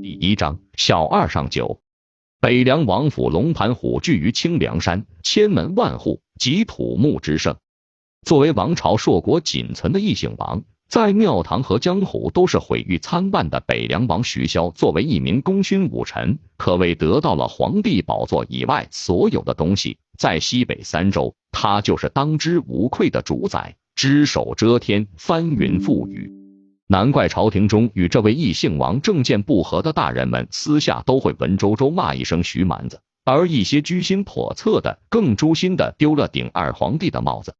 第一章小二上酒。北凉王府龙盘虎踞于清凉山，千门万户，集土木之盛。作为王朝硕果仅存的异姓王，在庙堂和江湖都是毁誉参半的北凉王徐骁，作为一名功勋武臣，可谓得到了皇帝宝座以外所有的东西。在西北三州，他就是当之无愧的主宰，只手遮天，翻云覆雨。难怪朝廷中与这位异姓王政见不合的大人们私下都会文绉绉骂一声徐蛮子，而一些居心叵测的更诛心的丢了顶二皇帝的帽子。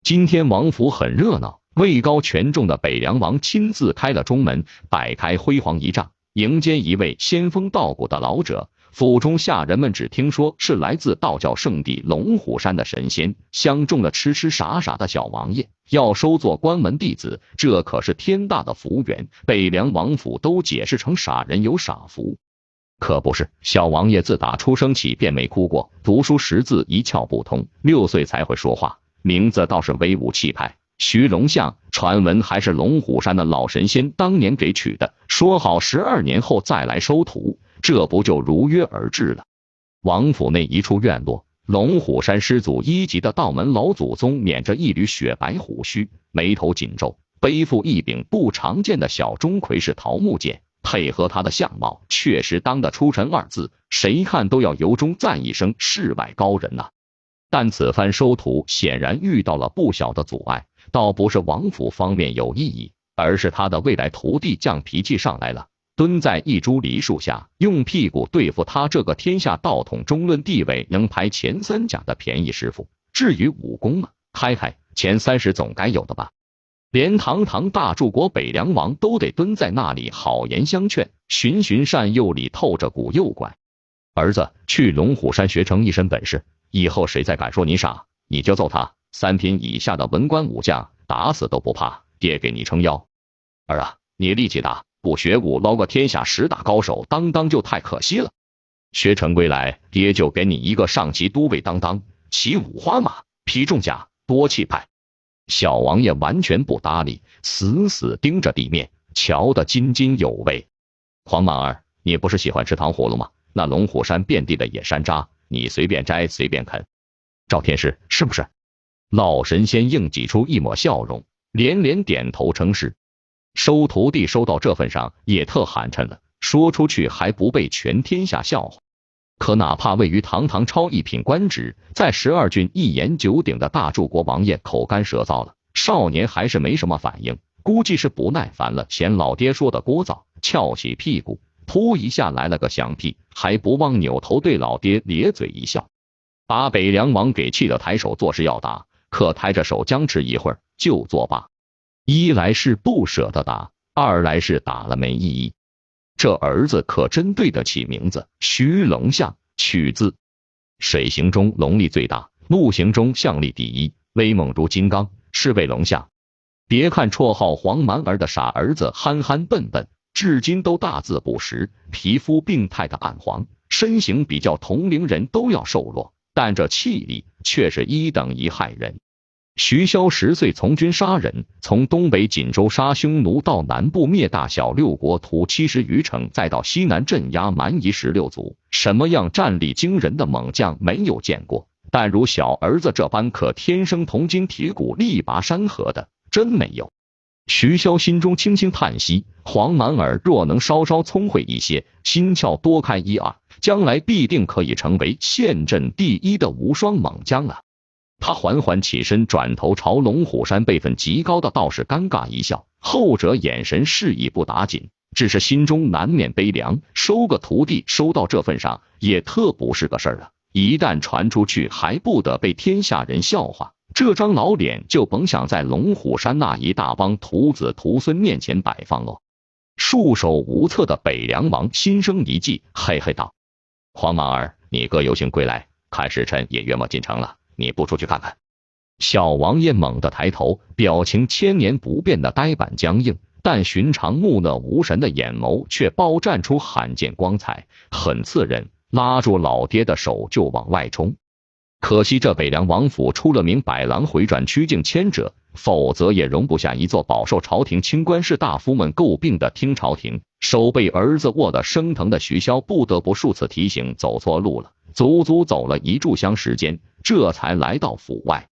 今天王府很热闹，位高权重的北凉王亲自开了中门，摆开辉煌仪仗，迎接一位仙风道骨的老者。府中下人们只听说是来自道教圣地龙虎山的神仙，相中了痴痴傻傻的小王爷，要收做关门弟子，这可是天大的福缘。北凉王府都解释成傻人有傻福，可不是。小王爷自打出生起便没哭过，读书识字一窍不通，6岁才会说话，名字倒是威武气派，徐龙象，传闻还是龙虎山的老神仙当年给取的，说好12年后再来收徒，这不就如约而至了。王府内一处院落，龙虎山师祖1级的道门老祖宗捻着一缕雪白胡须，眉头紧皱，背负一柄不常见的小钟馗式桃木剑，配合他的相貌，确实当得出神2字，谁看都要由衷赞一声世外高人呐。但此番收徒显然遇到了不小的阻碍，倒不是王府方面有异议，而是他的未来徒弟犟脾气上来了，蹲在一株梨树下，用屁股对付他这个天下道统中论地位能排前3甲的便宜师傅。至于武功嘛，嗨，前30总该有的吧。连堂堂大柱国北凉王都得蹲在那里好言相劝，循循善诱里透着股诱拐。儿子，去龙虎山学成一身本事，以后谁再敢说你傻，你就揍他，3品以下的文官武将打死都不怕，爹给你撑腰。儿啊，你力气大，不学武捞个天下10大高手当就太可惜了。学成归来，爹就给你一个上骑都尉当，骑5花马，披重甲，多气派。小王爷完全不搭理，死死盯着地面，瞧得津津有味。黄满儿，你不是喜欢吃糖葫芦吗？那龙虎山遍地的野山楂，你随便摘随便啃。赵天师，是不是？老神仙硬挤出一抹笑容，连连点头称是。收徒弟收到这份上也特寒碜了，说出去还不被全天下笑话。可哪怕位于堂堂超1品官职，在12郡一言九鼎的大柱国王爷口干舌燥了，少年还是没什么反应，估计是不耐烦了，嫌老爹说的聒噪，翘起屁股噗一下来了个响屁，还不忘扭头对老爹咧嘴一笑，把北凉王给气得抬手做事要打，可抬着手僵持一会儿就作罢。一来是不舍得打，二来是打了没意义。这儿子可真对得起名字，徐龙象，取自水行中龙力最大，陆行中象力第一，威猛如金刚，是谓龙象。别看绰号黄蛮儿的傻儿子憨憨笨笨，至今都大字不识，皮肤病态的暗黄，身形比较同龄人都要瘦弱，但这气力却是1等1害人。徐骁10岁从军杀人，从东北锦州杀匈奴到南部灭大小6国屠70余城，再到西南镇压蛮夷16族，什么样战力惊人的猛将没有见过，但如小儿子这般可天生铜筋铁骨力拔山河的真没有。徐骁心中轻轻叹息，黄蛮儿若能稍稍聪慧一些，心窍多开1、2，将来必定可以成为县镇第1的无双猛将啊。他缓缓起身，转头朝龙虎山辈分极高的道士尴尬一笑，后者眼神示意不打紧，只是心中难免悲凉，收个徒弟收到这份上也特不是个事儿了，一旦传出去还不得被天下人笑话，这张老脸就甭想在龙虎山那一大帮徒子徒孙面前摆放了。束手无策的北凉王心生一计，嘿嘿道：黄蛮儿，你哥游行归来，看时辰也约莫进城了，你不出去看看？小王爷猛地抬头，表情千年不变的呆板僵硬，但寻常木讷无神的眼眸却爆绽出罕见光彩，很刺人，拉住老爹的手就往外冲。可惜这北凉王府出了名百郎回转曲径牵者，否则也容不下一座饱受朝廷清官士大夫们诟病的听朝廷。手被儿子握得生疼的徐骁不得不数次提醒走错路了，足足走了1炷香时间，这才来到府外。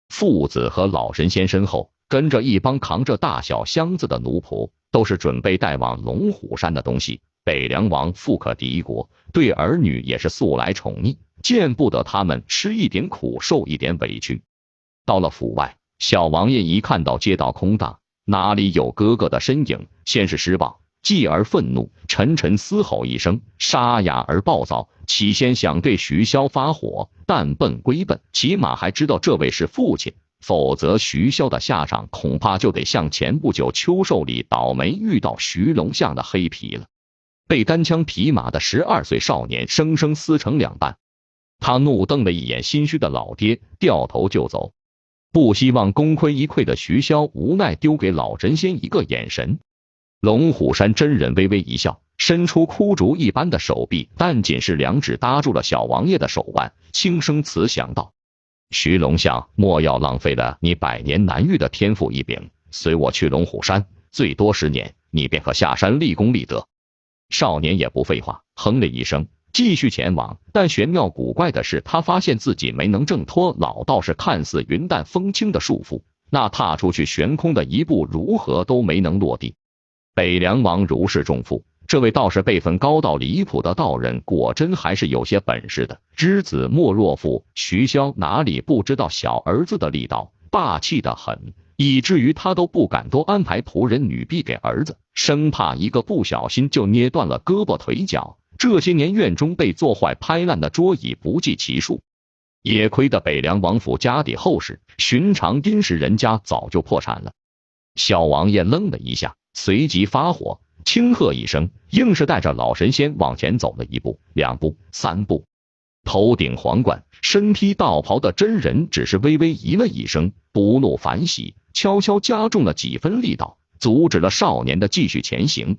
父子和老神仙身后跟着一帮扛着大小箱子的奴仆，都是准备带往龙虎山的东西。北凉王富可敌国，对儿女也是素来宠溺，见不得他们吃一点苦受一点委屈。到了府外，小王爷一看到街道空荡，哪里有哥哥的身影，先是失望，继而愤怒，沉沉嘶吼一声，沙哑而暴躁。起先想对徐骁发火，但笨归笨，起码还知道这位是父亲，否则徐骁的下场恐怕就得像前不久秋寿里倒霉遇到徐龙相的黑皮了，被单枪匹马的12岁少年生生撕成2半。他怒瞪了一眼心虚的老爹，掉头就走。不希望功亏一篑的徐骁无奈丢给老神仙一个眼神。龙虎山真人微微一笑，伸出枯竹一般的手臂，但仅是2指搭住了小王爷的手腕，轻声慈祥道：徐龙相，莫要浪费了你100年难遇的天赋异禀，随我去龙虎山，最多10年，你便可下山立功立德。少年也不废话，哼了一声，继续前往。但玄妙古怪的是，他发现自己没能挣脱老道士看似云淡风轻的束缚，那踏出去悬空的一步如何都没能落地。北凉王如释重负，这位道士辈分高到离谱的道人，果真还是有些本事的。知子莫若父，徐骁哪里不知道小儿子的力道，霸气得很，以至于他都不敢多安排仆人女婢给儿子，生怕一个不小心就捏断了胳膊腿脚。这些年院中被做坏拍烂的桌椅不计其数，也亏得北凉王府家底厚实，寻常殷实人家早就破产了。小王爷愣了一下，随即发火，轻喝一声，硬是带着老神仙往前走了1步、2步、3步。头顶皇冠，身披道袍的真人只是微微咦了一声，不怒反喜，悄悄加重了几分力道，阻止了少年的继续前行。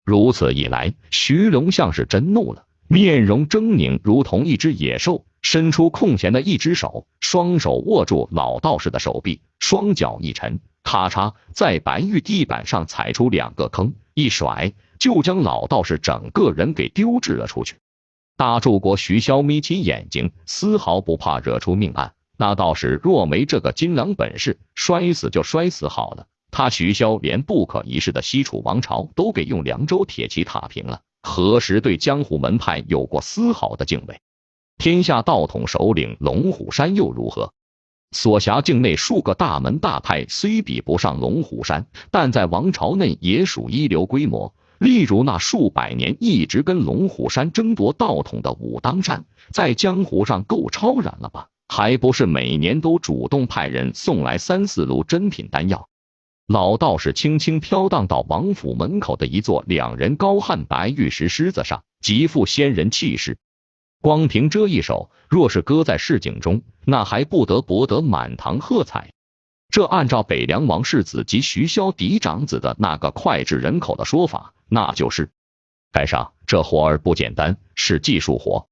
如此一来，徐龙像是真怒了，面容狰狞，如同一只野兽，伸出空闲的一只手，双手握住老道士的手臂，双脚一沉，咔嚓，在白玉地板上踩出2个坑，一甩就将老道士整个人给丢掷了出去。大柱国徐骁眯起眼睛，丝毫不怕惹出命案。那道士若没这个金狼本事，摔死就摔死好了。他徐骁连不可一世的西楚王朝都给用凉州铁骑踏平了，何时对江湖门派有过丝毫的敬畏？天下道统首领龙虎山又如何？所辖境内数个大门大派虽比不上龙虎山，但在王朝内也属一流规模。例如那数百年一直跟龙虎山争夺道统的武当山，在江湖上够超然了吧？还不是每年都主动派人送来3、4炉珍品丹药。老道士轻轻飘荡到王府门口的一座2人高汉白玉石狮子上，极富仙人气势。光凭这一手，若是搁在市井中，那还不得博得满堂喝彩。这按照北凉王世子及徐骁嫡长子的那个脍炙人口的说法，那就是该上这活儿不简单，是技术活，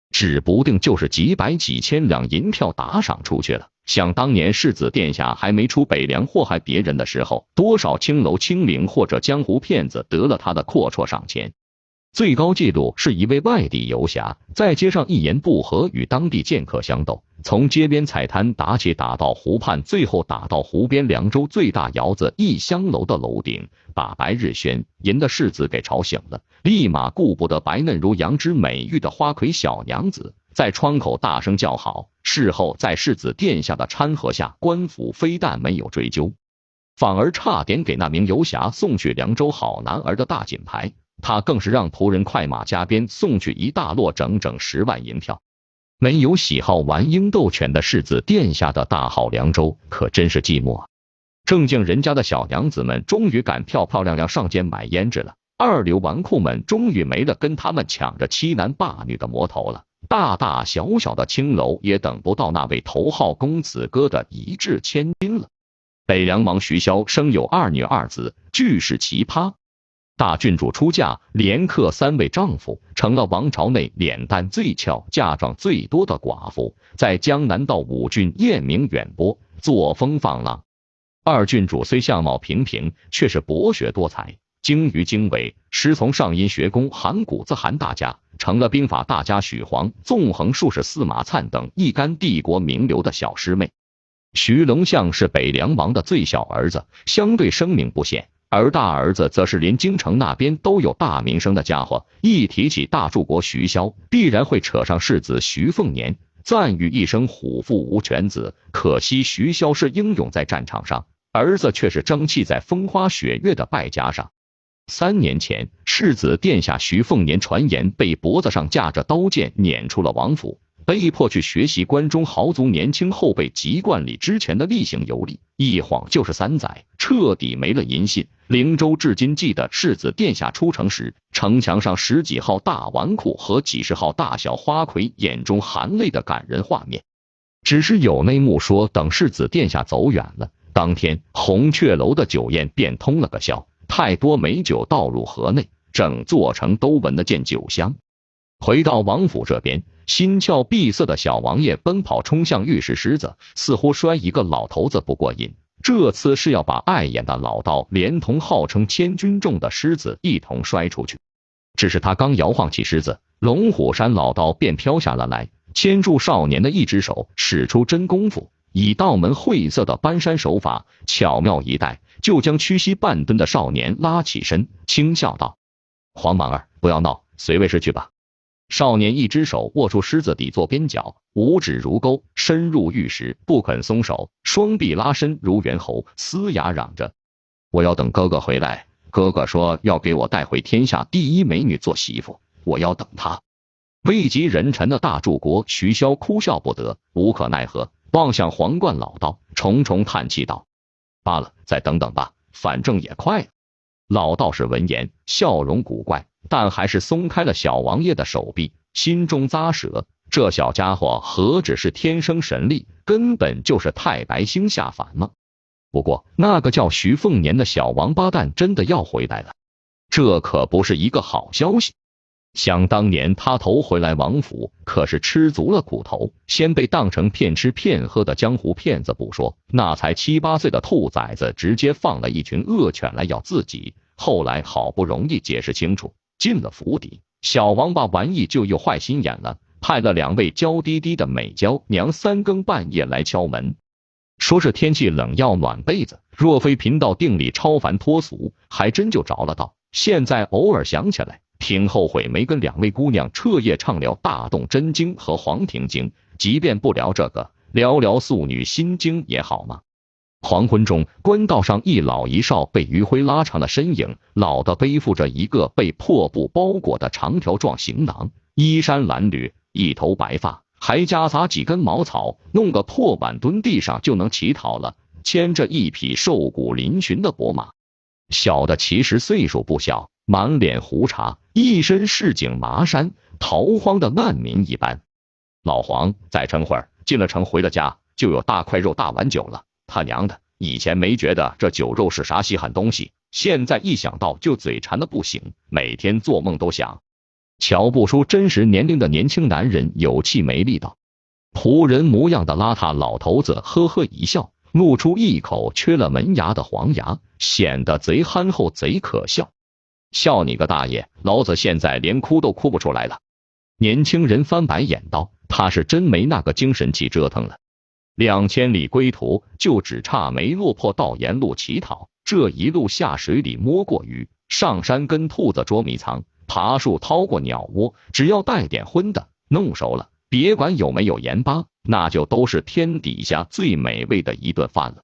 指不定就是几百几千两银票打赏出去了。想当年世子殿下还没出北凉祸害别人的时候，多少青楼清伶或者江湖骗子得了他的阔绰赏钱。最高纪录是一位外地游侠，在街上一言不合与当地剑客相斗，从街边菜摊打起打到湖畔，最后打到湖边凉州最大窑子一香楼的楼顶，把白日宣淫的世子给吵醒了，立马顾不得白嫩如羊脂美玉的花魁小娘子，在窗口大声叫好。事后在世子殿下的掺和下，官府非但没有追究，反而差点给那名游侠送去凉州好男儿的大锦牌。他更是让仆人快马加鞭送去一大摞整整10万银票。没有喜好玩鹰斗犬的世子殿下的大好凉州可真是寂寞。正经人家的小娘子们终于敢漂漂亮亮上街买胭脂了，二流纨绔们终于没了跟他们抢着欺男霸女的魔头了，大大小小的青楼也等不到那位头号公子哥的一掷千金了。北凉王徐骁生有2女2子，俱是奇葩。大郡主出嫁，连克3位丈夫，成了王朝内脸蛋最俏、嫁妆最多的寡妇，在江南道5郡艳名远播，作风放浪。二郡主虽相貌平平，却是博学多才，精于经纬，师从上阴学宫韩谷子韩大家，成了兵法大家许黄、纵横术士司马粲等一干帝国名流的小师妹。徐龙象是北凉王的最小儿子，相对声名不显，而大儿子则是连京城那边都有大名声的家伙。一提起大柱国徐骁，必然会扯上世子徐凤年，赞誉一声虎父无犬子。可惜徐骁是英勇在战场上，儿子却是争气在风花雪月的败家上。3年前，世子殿下徐凤年传言被脖子上架着刀剑撵出了王府，被迫去学习关中豪族年轻后辈籍贯里之前的例行游历，一晃就是3载，彻底没了音信。灵州至今记得世子殿下出城时，城墙上10几号大纨绔和几十号大小花魁眼中含泪的感人画面。只是有内幕说，等世子殿下走远了，当天红雀楼的酒宴便通了个宵，太多美酒倒入河内，整座城都闻得见酒香。回到王府这边，心窍闭塞的小王爷奔跑冲向御史狮子，似乎摔一个老头子不过瘾，这次是要把碍眼的老道连同号称千钧重的狮子一同摔出去。只是他刚摇晃起狮子，龙虎山老道便飘下了来，牵住少年的一只手，使出真功夫，以道门晦涩的搬山手法巧妙一带，就将屈膝半蹲的少年拉起身，轻笑道：“黄莽儿，不要闹，随卫士去吧。”少年一只手握住狮子底座边角，五指如钩，深入玉石，不肯松手，双臂拉伸如猿猴，嘶哑嚷着：“我要等哥哥回来，哥哥说要给我带回天下第一美女做媳妇，我要等他。”位极人臣的大柱国徐骁哭笑不得，无可奈何，望向皇冠老道，重重叹气道：“罢了，再等等吧，反正也快了。”老道士闻言，笑容古怪，但还是松开了小王爷的手臂，心中咂舌，这小家伙何止是天生神力，根本就是太白星下凡吗？不过那个叫徐凤年的小王八蛋真的要回来了，这可不是一个好消息。想当年他头回来王府，可是吃足了苦头，先被当成骗吃骗喝的江湖骗子不说，那才7、8岁的兔崽子直接放了一群恶犬来咬自己，后来好不容易解释清楚，进了府邸，小王八玩意就又坏心眼了，派了2位娇滴滴的美娇娘3更半夜来敲门，说是天气冷要暖被子，若非贫道定力超凡脱俗，还真就着了道。现在偶尔想起来，挺后悔没跟2位姑娘彻夜畅聊大洞真经和黄庭经，即便不聊这个，聊聊素女心经也好吗？黄昏中，官道上一老一少被余晖拉长的身影，老的背负着一个被破布包裹的长条状行囊，衣衫褴褛，一头白发，还夹杂几根茅草，弄个破板蹲地上就能乞讨了，牵着一匹瘦骨嶙峋的跛马。小的其实岁数不小，满脸胡茬，一身市井麻衫，逃荒的难民一般。老黄，再撑会儿，进了城回了家，就有大块肉大碗酒了。他娘的，以前没觉得这酒肉是啥稀罕东西，现在一想到就嘴馋的不行，每天做梦都想。瞧不出真实年龄的年轻男人有气没力道。仆人模样的邋遢老头子呵呵一笑，露出一口缺了门牙的黄牙，显得贼憨厚贼可笑。笑你个大爷，老子现在连哭都哭不出来了。年轻人翻白眼道，他是真没那个精神去折腾了。2000里归途，就只差没落魄到沿路乞讨，这一路下水里摸过鱼，上山跟兔子捉迷藏，爬树掏过鸟窝，只要带点荤的，弄熟了，别管有没有盐巴，那就都是天底下最美味的一顿饭了。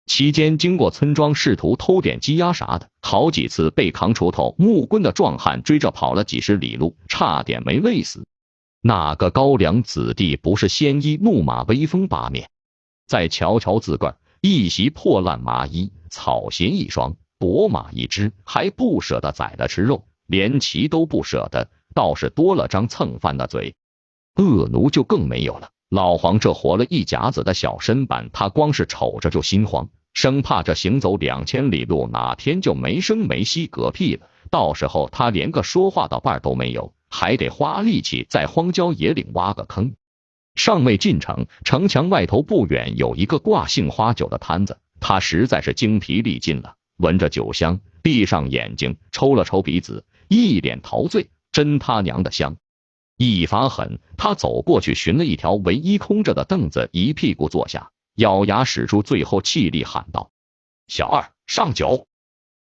期间经过村庄试图偷点鸡鸭啥的，好几次被扛锄头木棍的壮汉追着跑了几十里路，差点没累死。那个高粱子弟不是鲜衣怒马威风八面，再瞧瞧自个儿，一袭破烂麻衣，草鞋一双，跛马一只，还不舍得宰了吃肉，连骑都不舍得，倒是多了张蹭饭的嘴。恶奴就更没有了，老黄这活了一甲子的小身板，他光是瞅着就心慌，生怕这行走2000里路哪天就没声没息嗝屁了，到时候他连个说话的伴都没有，还得花力气在荒郊野岭挖个坑。尚未进城，城墙外头不远有一个挂杏花酒的摊子，他实在是精疲力尽了，闻着酒香，闭上眼睛，抽了抽鼻子，一脸陶醉，真他娘的香！一发狠，他走过去寻了一条唯一空着的凳子，一屁股坐下，咬牙使出最后气力喊道：“小二，上酒！”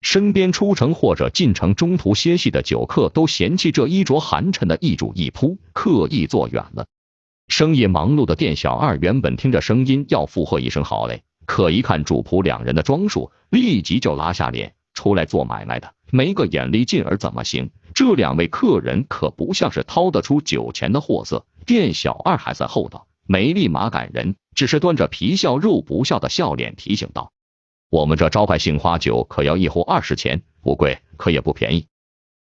身边出城或者进城中途歇息的酒客都嫌弃这衣着寒碜的一主一仆，刻意坐远了。深夜忙碌的店小二原本听着声音要附和一声好嘞，可一看主仆两人的装束，立即就拉下脸，出来做买卖的没个眼力劲儿怎么行？这两位客人可不像是掏得出酒钱的货色。店小二还算厚道，没立马赶人，只是端着皮笑肉不笑的笑脸提醒道：“我们这招牌杏花酒可要一壶20钱，不贵，可也不便宜。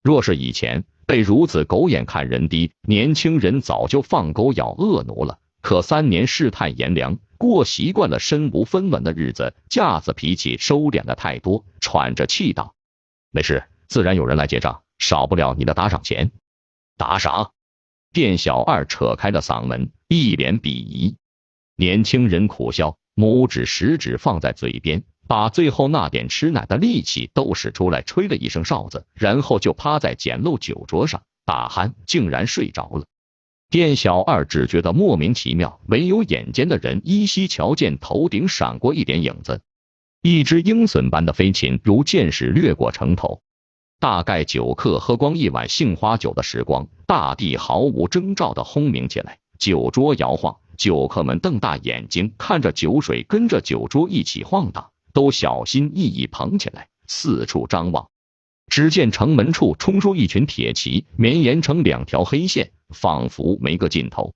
若是以前被如此狗眼看人低，年轻人早就放狗咬恶奴了。可3年世态炎凉，过习惯了身无分文的日子，架子脾气收敛的太多，喘着气道：没事，自然有人来结账，少不了你的打赏钱。打赏？店小二扯开了嗓门，一脸鄙夷。年轻人苦笑，拇指食指放在嘴边，把最后那点吃奶的力气都使出来，吹了一声哨子，然后就趴在简陋酒桌上打鼾，竟然睡着了。店小二只觉得莫名其妙，唯有眼尖的人依稀瞧见头顶闪过一点影子，一只鹰隼般的飞禽如箭矢掠过城头。大概酒客喝光一碗杏花酒的时光，大地毫无征兆的轰鸣起来，酒桌摇晃，酒客们瞪大眼睛看着酒水跟着酒桌一起晃荡，都小心翼翼捧起来，四处张望。只见城门处冲出一群铁骑，绵延成2条黑线，仿佛没个尽头。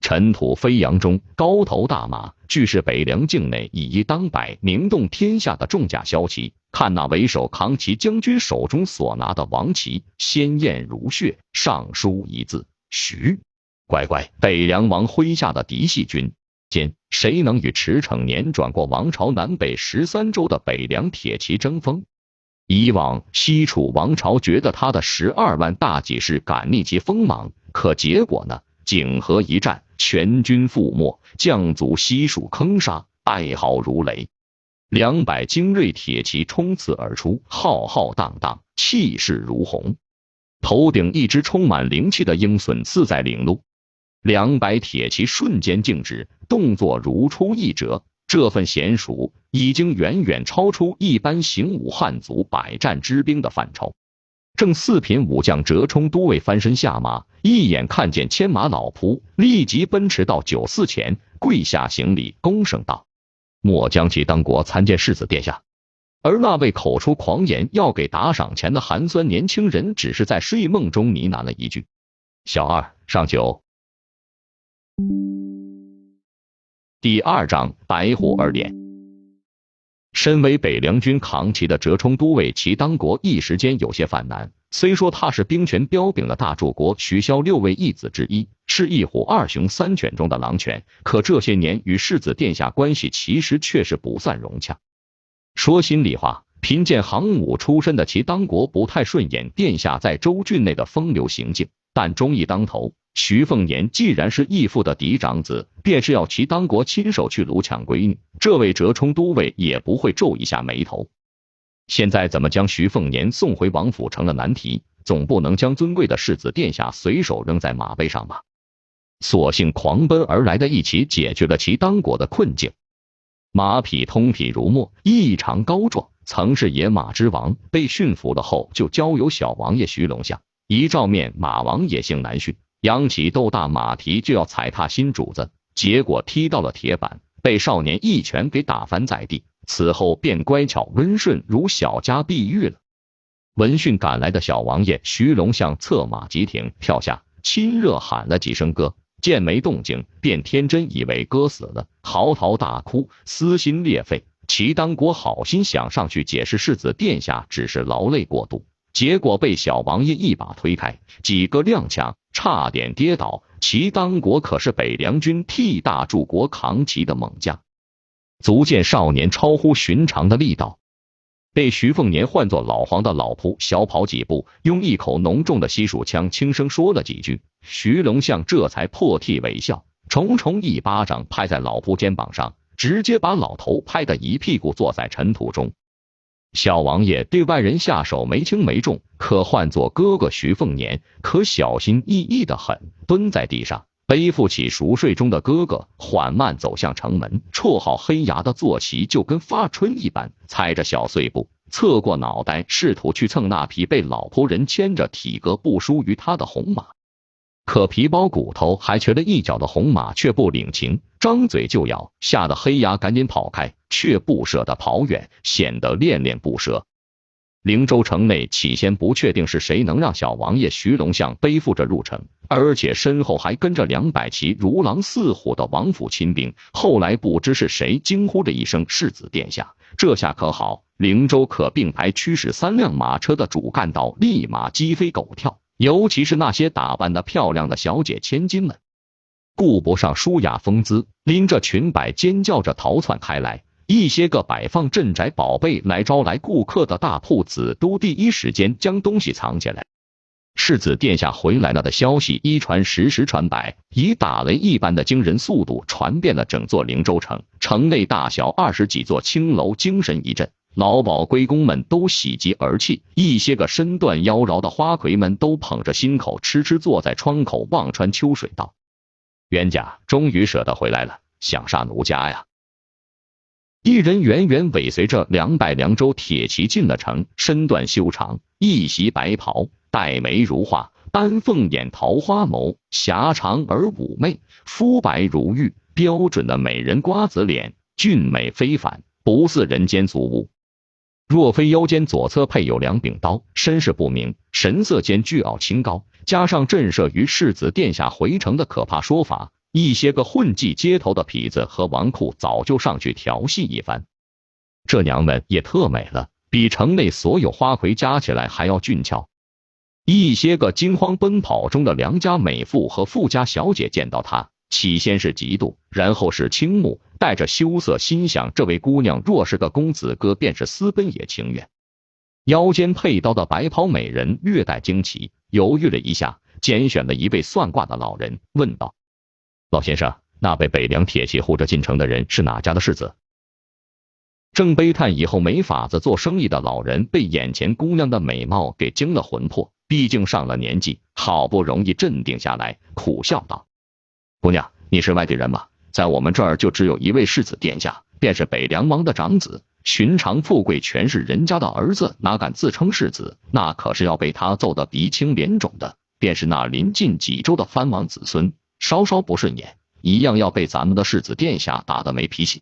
尘土飞扬中，高头大马俱是北凉境内以一当百、名动天下的重甲骁骑。看那为首扛旗将军手中所拿的王旗，鲜艳如血，上书一字徐。乖乖，北凉王麾下的嫡系军间，谁能与驰骋年转过王朝南北13州的北凉铁骑争锋？以往西楚王朝觉得他的12万大戟是敢逆其锋芒，可结果呢？泾河一战，全军覆没，将卒悉数坑杀，哀嚎如雷。200精锐铁骑冲刺而出，浩浩荡荡，气势如虹。头顶一只充满灵气的鹰隼刺在领路，200铁骑瞬间静止，动作如出一辙。这份娴熟已经远远超出一般行武汉族百战之兵的范畴。正4品武将折冲都尉翻身下马，一眼看见牵马老仆，立即奔驰到酒肆前，跪下行礼，躬声道：末将其当国参见世子殿下。而那位口出狂言要给打赏钱的寒酸年轻人，只是在睡梦中呢喃了一句：小二，上酒。第2章白虎而脸。身为北凉军扛旗的折冲都尉齐当国一时间有些犯难。虽说他是兵权彪炳的大柱国徐骁6位义子之一，是1虎2雄3犬中的狼犬，可这些年与世子殿下关系其实确实不算融洽。说心里话，贫贱行伍出身的齐当国不太顺眼殿下在州郡内的风流行径，但忠义当头，徐凤年既然是义父的嫡长子，便是要齐当国亲手去掳抢闺女，这位折冲都尉也不会皱一下眉头。现在怎么将徐凤年送回王府成了难题，总不能将尊贵的世子殿下随手扔在马背上吧？索性狂奔而来的一骑解决了齐当国的困境。马匹通体如墨，异常高壮，曾是野马之王，被驯服了后就交由小王爷徐龙相。一照面，马王野性难驯，扬起豆大马蹄就要踩踏新主子，结果踢到了铁板，被少年一拳给打翻在地。此后便乖巧温顺如小家碧玉了。闻讯赶来的小王爷徐龙相策马急停，跳下亲热喊了几声哥，见没动静，便天真以为哥死了，嚎啕大哭，撕心裂肺。齐当国好心想上去解释世子殿下只是劳累过度，结果被小王爷一把推开，几个踉跄，差点跌倒。齐当国可是北凉军替大柱国扛旗的猛将，足见少年超乎寻常的力道。被徐凤年唤作老黄的老仆小跑几步，用一口浓重的西蜀腔轻声说了几句，徐龙象这才破涕为笑，重重一巴掌拍在老仆肩膀上，直接把老头拍得一屁股坐在尘土中。小王爷对外人下手没轻没重，可换作哥哥徐凤年可小心翼翼得很，蹲在地上背负起熟睡中的哥哥，缓慢走向城门。绰号黑牙的坐骑就跟发春一般，踩着小碎步，侧过脑袋，试图去蹭那匹被老仆人牵着体格不输于他的红马。可皮包骨头还瘸了一脚的红马却不领情，张嘴就咬，吓得黑牙赶紧跑开，却不舍得跑远，显得恋恋不舍。灵州城内起先不确定是谁能让小王爷徐龙象背负着入城，而且身后还跟着200骑如狼似虎的王府亲兵。后来不知是谁惊呼了一声世子殿下，这下可好，灵州可并排驱使3辆马车的主干道立马鸡飞狗跳，尤其是那些打扮得漂亮的小姐千金们，顾不上舒雅风姿，拎着裙摆尖叫着逃窜开来。一些个摆放镇宅宝贝来招来顾客的大铺子都第一时间将东西藏起来。世子殿下回来了的消息一传十，十传百，以打雷一般的惊人速度传遍了整座灵州城。城内大小20几座青楼精神一振，老鸨龟公们都喜极而泣，一些个身段妖娆的花魁们都捧着心口痴痴坐在窗口望穿秋水道：冤家终于舍得回来了，想杀奴家呀！一人远远尾随着200凉州铁骑进了城，身段修长，一袭白袍，黛眉如画，丹凤眼，桃花眸，狭长而妩媚，肤白如玉，标准的美人瓜子脸，俊美非凡，不似人间俗物。若非腰间左侧配有2柄刀，身世不明，神色间倨傲清高，加上震慑于世子殿下回城的可怕说法，一些个混迹街头的痞子和纨绔早就上去调戏一番。这娘们也特美了，比城内所有花魁加起来还要俊俏。一些个惊慌奔跑中的良家美妇和富家小姐见到她，起先是嫉妒，然后是倾慕，带着羞涩，心想这位姑娘若是个公子哥，便是私奔也情愿。腰间佩刀的白袍美人略带惊奇，犹豫了一下，拣选了一位算卦的老人，问道：老先生，那被北凉铁骑护着进城的人是哪家的世子？正悲叹以后没法子做生意的老人被眼前姑娘的美貌给惊了魂魄，毕竟上了年纪，好不容易镇定下来，苦笑道：姑娘，你是外地人吗？在我们这儿就只有一位世子殿下，便是北凉王的长子，寻常富贵全是人家的儿子，哪敢自称世子？那可是要被他揍得鼻青脸肿的。便是那临近几州的藩王子孙，稍稍不顺眼，一样要被咱们的世子殿下打得没脾气。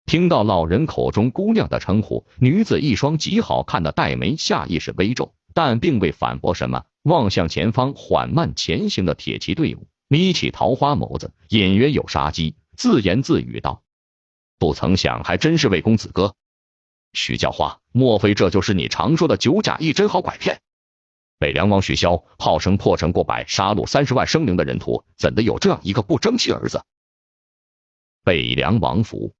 听到老人口中姑娘的称呼，女子一双极好看的黛眉下意识微皱，但并未反驳什么，望向前方缓慢前行的铁骑队伍，眯起桃花眸子，隐约有杀机，自言自语道：不曾想还真是位公子哥。徐教花，莫非这就是你常说的九假一真好拐骗？北凉王徐骁号称破城过百，杀戮30万生灵的人徒，怎的有这样一个不争气儿子？北凉王府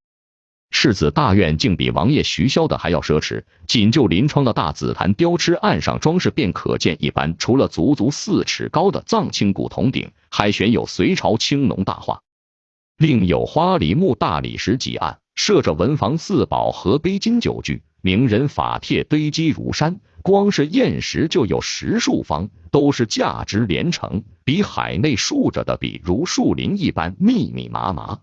世子大院竟比王爷徐骁的还要奢侈，仅就临窗的大紫檀雕螭案上装饰便可见一斑，除了足足4尺高的藏青古铜鼎，还悬有隋朝青龙大画，另有花梨木大理石几案，设着文房四宝和杯金酒具，名人法帖堆积如山，光是砚石就有10数方，都是价值连城，比海内竖着的笔如树林一般密密麻麻。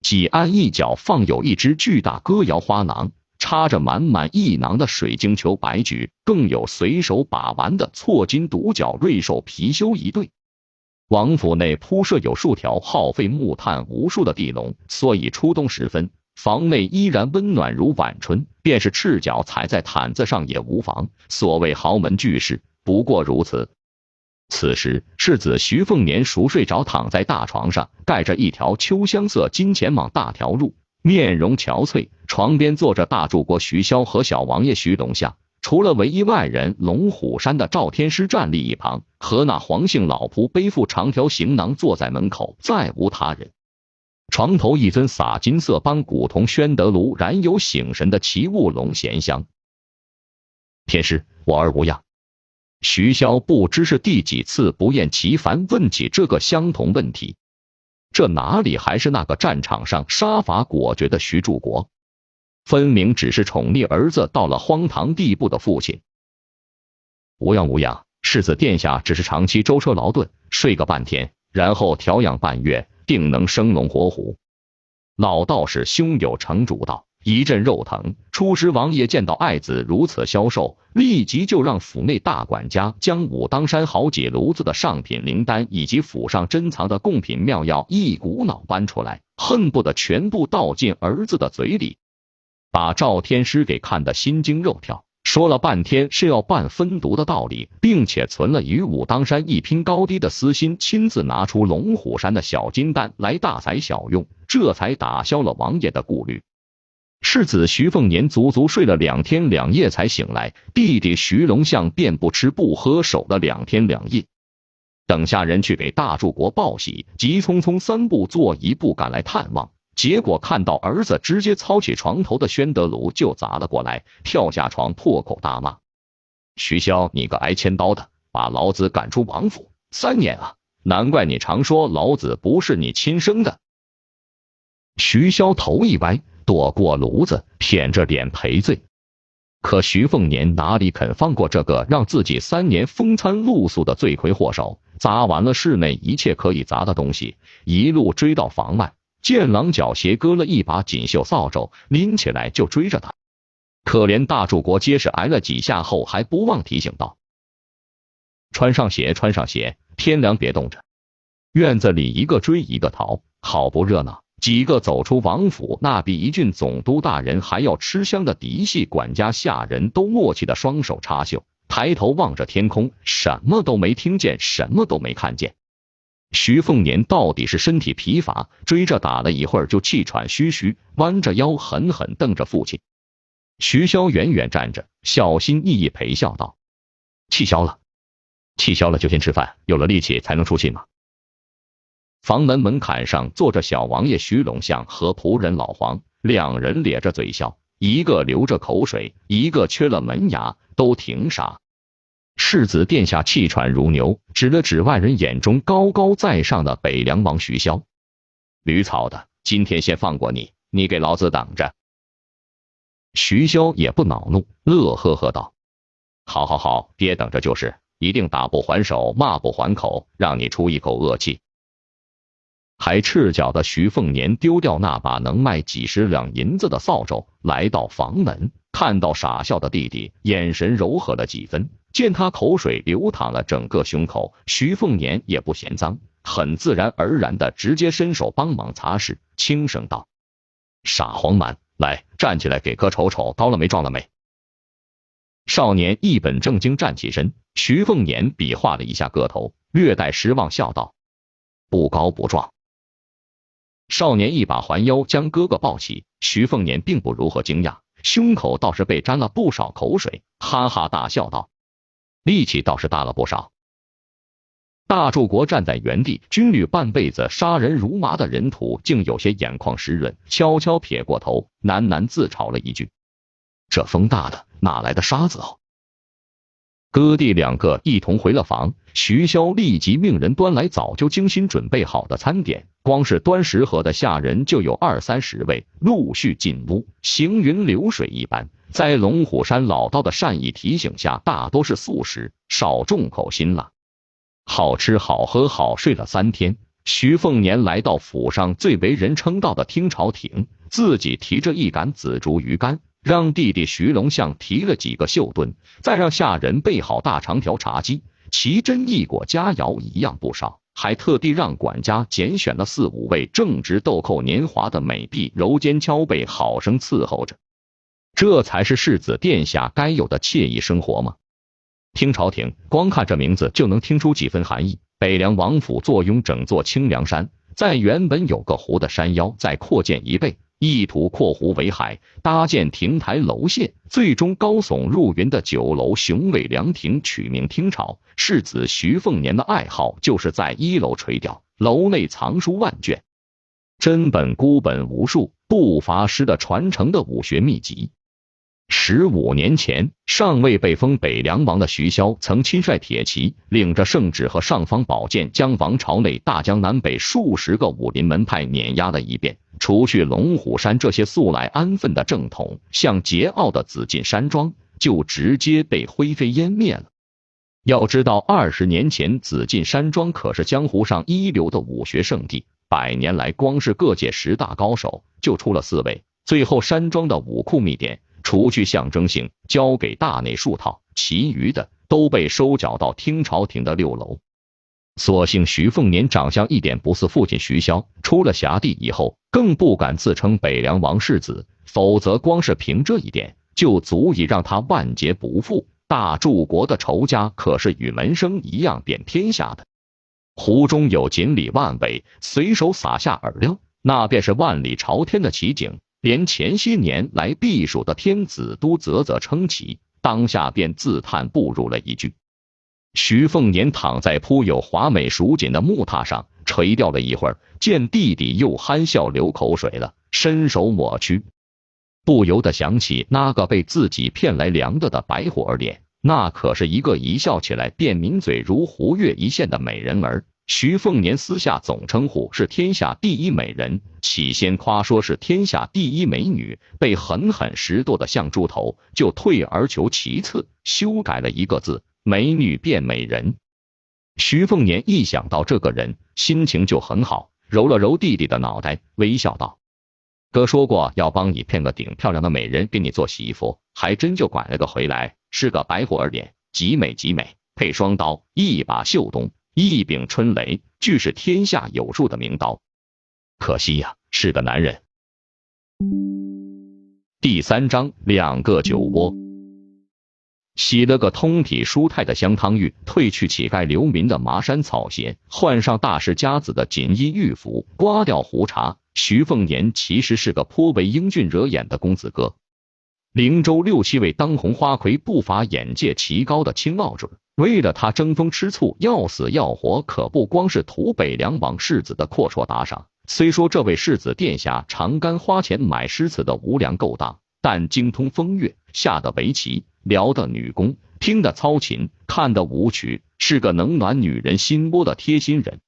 几案一角放有一只巨大歌谣花囊，插着满满一囊的水晶球白菊，更有随手把玩的错金独角瑞兽貔貅一对。王府内铺设有数条耗费木炭无数的地笼，所以初冬时分，房内依然温暖如晚春，便是赤脚踩在毯子上也无妨。所谓豪门巨士，不过如此。此时世子徐凤年熟睡着，躺在大床上，盖着一条秋香色金钱蟒大条褥，面容憔悴。床边坐着大柱国徐骁和小王爷徐龙象，除了唯一外人龙虎山的赵天师站立一旁，和那黄姓老仆背负长条行囊坐在门口，再无他人。床头一尊洒金色斑古铜宣德炉，燃有醒神的奇物龙涎香。天师，我儿无恙。徐骁不知是第几次不厌其烦问起这个相同问题。这哪里还是那个战场上杀伐果决的徐柱国，分明只是宠溺儿子到了荒唐地步的父亲。无恙无恙，世子殿下只是长期舟车劳顿，睡个半天，然后调养半月，定能生龙活虎。老道士胸有成竹道，一阵肉疼。初时王爷见到爱子如此消瘦，立即就让府内大管家将武当山好几炉子的上品灵丹以及府上珍藏的贡品妙药一股脑搬出来，恨不得全部倒进儿子的嘴里，把赵天师给看得心惊肉跳。说了半天是要办分毒的道理，并且存了与武当山一拼高低的私心，亲自拿出龙虎山的小金丹来大材小用，这才打消了王爷的顾虑。世子徐凤年足足睡了2天2夜才醒来，弟弟徐龙象便不吃不喝守了2天2夜。等下人去给大柱国报喜，急匆匆3步做1步赶来探望，结果看到儿子直接操起床头的宣德炉就砸了过来，跳下床破口大骂：徐骁，你个挨千刀的，把老子赶出王府3年啊，难怪你常说老子不是你亲生的。徐骁头一歪，躲过炉子，舔着脸赔罪。可徐凤年哪里肯放过这个让自己3年风餐露宿的罪魁祸首，砸完了室内一切可以砸的东西，一路追到房外，见狼角斜割了一把锦绣扫帚，拎起来就追着他。可怜大柱国结实挨了几下后，还不忘提醒道：穿上鞋，穿上鞋，天凉别冻着。院子里一个追一个逃，好不热闹。几个走出王府，那比一郡总督大人还要吃香的嫡系管家下人都默契的双手插袖，抬头望着天空，什么都没听见，什么都没看见。徐凤年到底是身体疲乏，追着打了一会儿就气喘吁吁，弯着腰狠狠瞪着父亲。徐骁远远站着，小心翼翼陪笑道：气消了，气消了就先吃饭，有了力气才能出气嘛。房门门槛上坐着小王爷徐龙象和仆人老黄，2人咧着嘴笑，一个流着口水，一个缺了门牙，都挺傻。世子殿下气喘如牛，指了指外人眼中高高在上的北凉王徐骁：驴草的，今天先放过你，你给老子等着。徐骁也不恼怒，乐呵呵道：好好好，爹等着就是，一定打不还手，骂不还口，让你出一口恶气。还赤脚的徐凤年丢掉那把能卖几10两银子的扫帚，来到房门，看到傻笑的弟弟，眼神柔和了几分。见他口水流淌了整个胸口，徐凤年也不嫌脏，很自然而然的直接伸手帮忙擦拭，轻声道：傻黄蛮，来，站起来给哥瞅瞅，高了没，壮了没。少年一本正经站起身，徐凤年比划了一下个头，略带失望笑道：不高不壮。少年一把环腰将哥哥抱起，徐凤年并不如何惊讶，胸口倒是被沾了不少口水，哈哈大笑道：力气倒是大了不少。大柱国站在原地，军旅半辈子杀人如麻的人土竟有些眼眶湿润，悄悄撇过头，喃喃自嘲了一句：这风大的哪来的沙子哦。哥弟2个一同回了房，徐骁立即命人端来早就精心准备好的餐点，光是端食盒的下人就有20-30位，陆续进屋，行云流水一般。在龙虎山老道的善意提醒下，大多是素食，少重口辛辣。好吃好喝好睡了3天，徐凤年来到府上最为人称道的听潮亭，自己提着一杆紫竹鱼竿，让弟弟徐龙象提了几个绣墩，再让下人备好大长条茶几，奇珍异果佳肴一样不少，还特地让管家拣选了4-5位正值豆蔻年华的美婢揉肩敲背，好生伺候着。这才是世子殿下该有的惬意生活吗？听潮亭，光看这名字就能听出几分含义。北凉王府坐拥整座清凉山，在原本有个湖的山腰再扩建1倍，意图扩湖为海，搭建亭台楼榭，最终高耸入云的9楼雄伟凉亭取名听潮。世子徐凤年的爱好就是在1楼垂钓，楼内藏书万卷。真本孤本无数，不乏师的传承的武学秘籍。15年前，尚未被封北凉王的徐骁，曾亲率铁骑，领着圣旨和尚方宝剑，将王朝内大江南北数十个武林门派碾压了一遍。除去龙虎山这些素来安分的正统，像桀骜的紫禁山庄就直接被灰飞烟灭了。要知道，20年前紫禁山庄可是江湖上一流的武学圣地，100年来光是各界10大高手就出了4位。最后山庄的武库秘典，除去象征性交给大内数套，其余的都被收缴到听朝廷的6楼。所幸徐凤年长相一点不似父亲徐骁，出了辖地以后更不敢自称北凉王世子，否则光是凭这一点就足以让他万劫不复。大柱国的仇家可是与门生一样遍天下的，湖中有锦鲤万尾，随手撒下饵料，那便是万里朝天的奇景。连前些年来避暑的天子都啧啧称奇，当下便自叹不如了一句。徐凤年躺在铺有华美蜀锦的木榻上垂钓了一会儿，见弟弟又憨笑流口水了，伸手抹去，不由得想起那个被自己骗来凉的白虎儿脸，那可是一个一笑起来便抿嘴如湖月一现的美人儿。徐凤年私下总称呼是天下第一美人，起先夸说是天下第一美女，被狠狠拾掇的像猪头，就退而求其次，修改了一个字，美女变美人。徐凤年一想到这个人，心情就很好，揉了揉弟弟的脑袋，微笑道：哥说过要帮你骗个顶漂亮的美人给你做媳妇，还真就拐了个回来，是个白虎儿脸，极美极美，配双刀，一把绣东，一柄春雷，俱是天下有数的名刀。可惜呀，是个男人。第3章2个酒窝。洗了个通体舒泰的香汤浴，褪去乞丐流民的麻衫草鞋，换上大世家子的锦衣玉服，刮掉胡茬，徐凤年其实是个颇为英俊惹眼的公子哥。灵州6、7位当红花魁不乏眼界奇高的青傲准，为了他争风吃醋，要死要活，可不光是图北凉王世子的阔绰打赏。虽说这位世子殿下常干花钱买诗词的无良勾当，但精通风月，下得围棋，聊得女工，听得操琴，看得舞曲，是个能暖女人心窝的贴心人。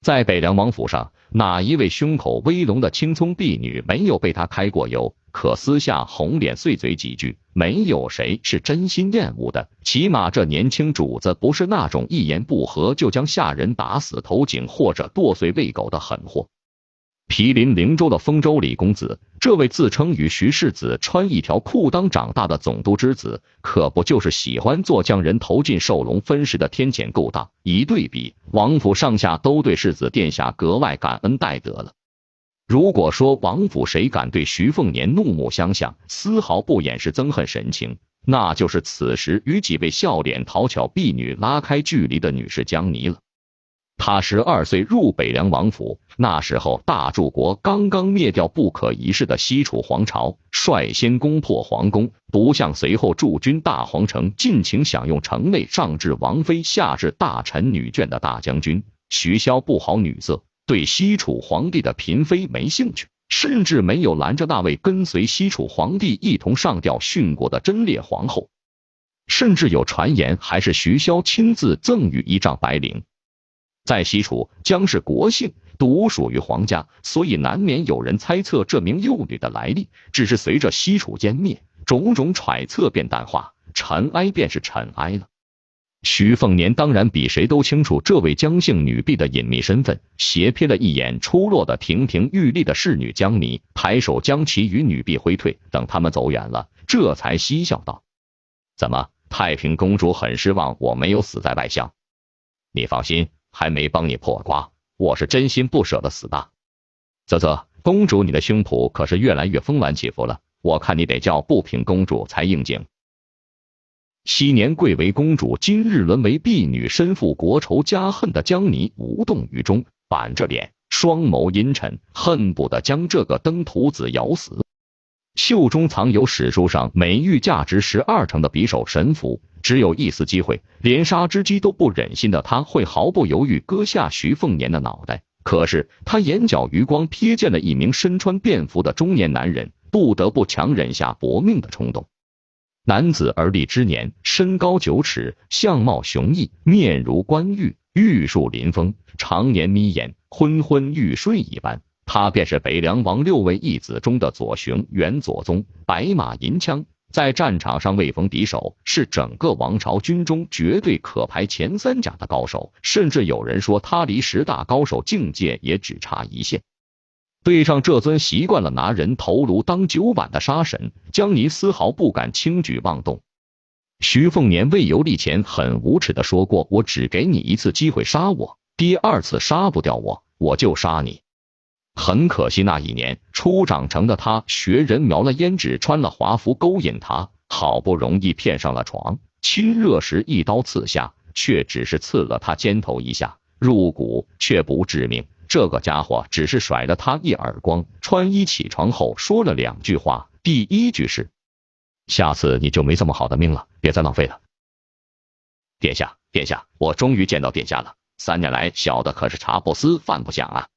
在北凉王府上，哪一位胸口微隆的青葱婢女没有被他开过油？可私下红脸碎嘴几句，没有谁是真心厌恶的。起码这年轻主子不是那种一言不合就将下人打死头颈或者剁碎喂狗的狠货。毗邻灵州的丰州李公子，这位自称与徐世子穿一条裤裆长大的总督之子，可不就是喜欢做将人投进兽笼分食的天谴勾当？一对比，王府上下都对世子殿下格外感恩戴德了。如果说王府谁敢对徐凤年怒目相向，丝毫不掩饰憎恨神情，那就是此时与几位笑脸讨巧婢女拉开距离的女士江妮了。他12岁入北凉王府，那时候大柱国刚刚灭掉不可一世的西楚皇朝，率先攻破皇宫，不像随后驻军大皇城尽情享用城内上至王妃下至大臣女眷的大将军徐骁不好女色，对西楚皇帝的嫔妃没兴趣，甚至没有拦着那位跟随西楚皇帝一同上吊殉国的贞烈皇后，甚至有传言还是徐骁亲自赠予一丈白绫。在西楚，姜氏国姓独属于皇家，所以难免有人猜测这名幼女的来历。只是随着西楚歼灭，种种揣测便淡化，尘埃便是尘埃了。徐凤年当然比谁都清楚这位姜姓女婢的隐秘身份，斜瞥了一眼出落的亭亭玉立的侍女姜妮，抬手将其与女婢挥退。等他们走远了，这才嬉笑道：怎么，太平公主很失望我没有死在外乡？你放心，还没帮你破瓜，我是真心不舍得死的。啧，公主你的胸脯可是越来越峰峦起伏了，我看你得叫不平公主才应景。昔年贵为公主，今日沦为婢女，身负国仇家恨的姜妮无动于衷，板着脸，双眸阴沉，恨不得将这个登徒子咬死。袖中藏有史书上美玉价值12成的匕首神符，只有一丝机会，连杀之机都不忍心的他，会毫不犹豫割下徐凤年的脑袋，可是他眼角余光瞥见了一名身穿便服的中年男人，不得不强忍下搏命的冲动。男子而立之年，身高9尺，相貌雄毅，面如冠玉，玉树临风，常年眯眼，昏昏欲睡一般。他便是北凉王6位义子中的左雄元左宗，白马银枪，在战场上未逢敌手，是整个王朝军中绝对可排前3甲的高手，甚至有人说他离10大高手境界也只差一线。对上这尊习惯了拿人头颅当酒碗的杀神，江泥丝毫不敢轻举妄动。徐凤年未游历前很无耻地说过，我只给你一次机会杀我，第2次杀不掉我，我就杀你。很可惜那一年初长成的他学人描了胭脂，穿了华服勾引他，好不容易骗上了床，亲热时一刀刺下，却只是刺了他肩头一下，入骨却不致命。这个家伙只是甩了他一耳光，穿衣起床后说了2句话，第1句是：下次你就没这么好的命了，别再浪费了。殿下，殿下，我终于见到殿下了，3年来小的可是茶不思饭不想啊。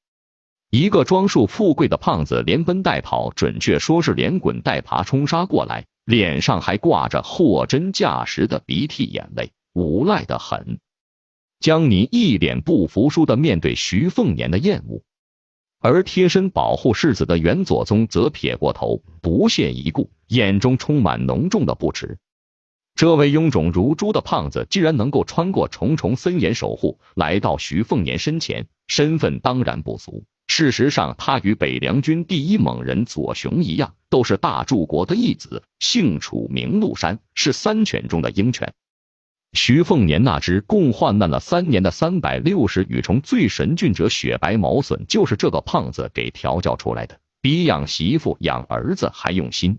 一个装束富贵的胖子连奔带跑，准确说是连滚带爬冲杀过来，脸上还挂着货真价实的鼻涕眼泪，无赖得很。江泥一脸不服输地面对徐凤年的厌恶，而贴身保护世子的元左宗则撇过头，不屑一顾，眼中充满浓重的不耻。这位臃肿如猪的胖子既然能够穿过重重森严守护，来到徐凤年身前，身份当然不俗。事实上，他与北凉军第一猛人左雄一样，都是大柱国的义子，姓楚名禄山，是3犬中的鹰犬。徐凤年那只共患难了3年的360羽虫最神骏者雪白毛隼，就是这个胖子给调教出来的，比养媳妇养儿子还用心。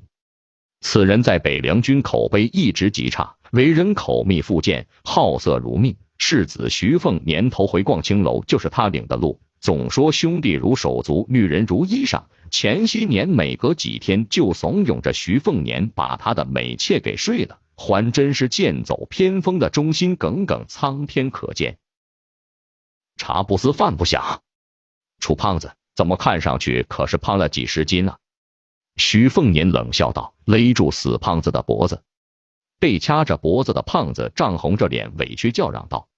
此人在北凉军口碑一直极差，为人口蜜腹剑，好色如命。世子徐凤年头回逛青楼就是他领的路，总说兄弟如手足，女人如衣裳。前些年每隔几天就怂恿着徐凤年把他的美妾给睡了，还真是剑走偏锋的忠心耿耿，苍天可见。茶不思饭不想，楚胖子怎么看上去可是胖了几十斤啊？徐凤年冷笑道，勒住死胖子的脖子。被掐着脖子的胖子涨红着脸委屈叫嚷道，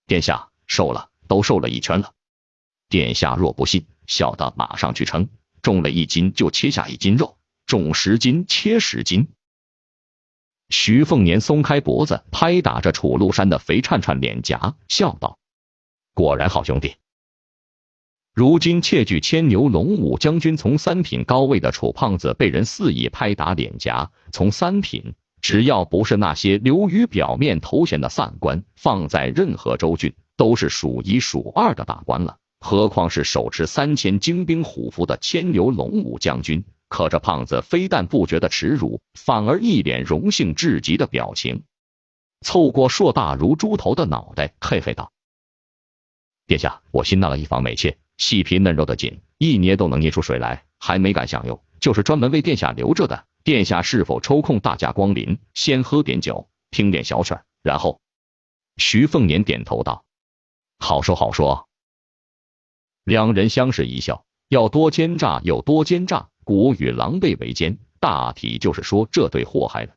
殿下瘦了，都瘦了1圈了。殿下若不信，小的马上去称，重了1斤就切下1斤肉，重10斤切10斤。徐凤年松开脖子，拍打着楚禄山的肥颤颤脸颊，笑道，果然好兄弟。如今窃据牵牛龙武将军从3品高位的楚胖子被人肆意拍打脸颊，从3品，只要不是那些流于表面头衔的散官，放在任何州郡都是数1数2的大官了，何况是手持3000精兵虎符的牵牛龙武将军。可这胖子非但不觉得耻辱，反而一脸荣幸至极的表情，凑过硕大如猪头的脑袋，嘿嘿道，殿下，我新纳了一房美妾，细皮嫩肉的紧，一捏都能捏出水来，还没敢享用，就是专门为殿下留着的。殿下是否抽空大驾光临，先喝点酒，听点小曲儿，然后……徐凤年点头道，好说好说。两人相视一笑，要多奸诈有多奸诈，古语狼狈为奸，大体就是说这对祸害了。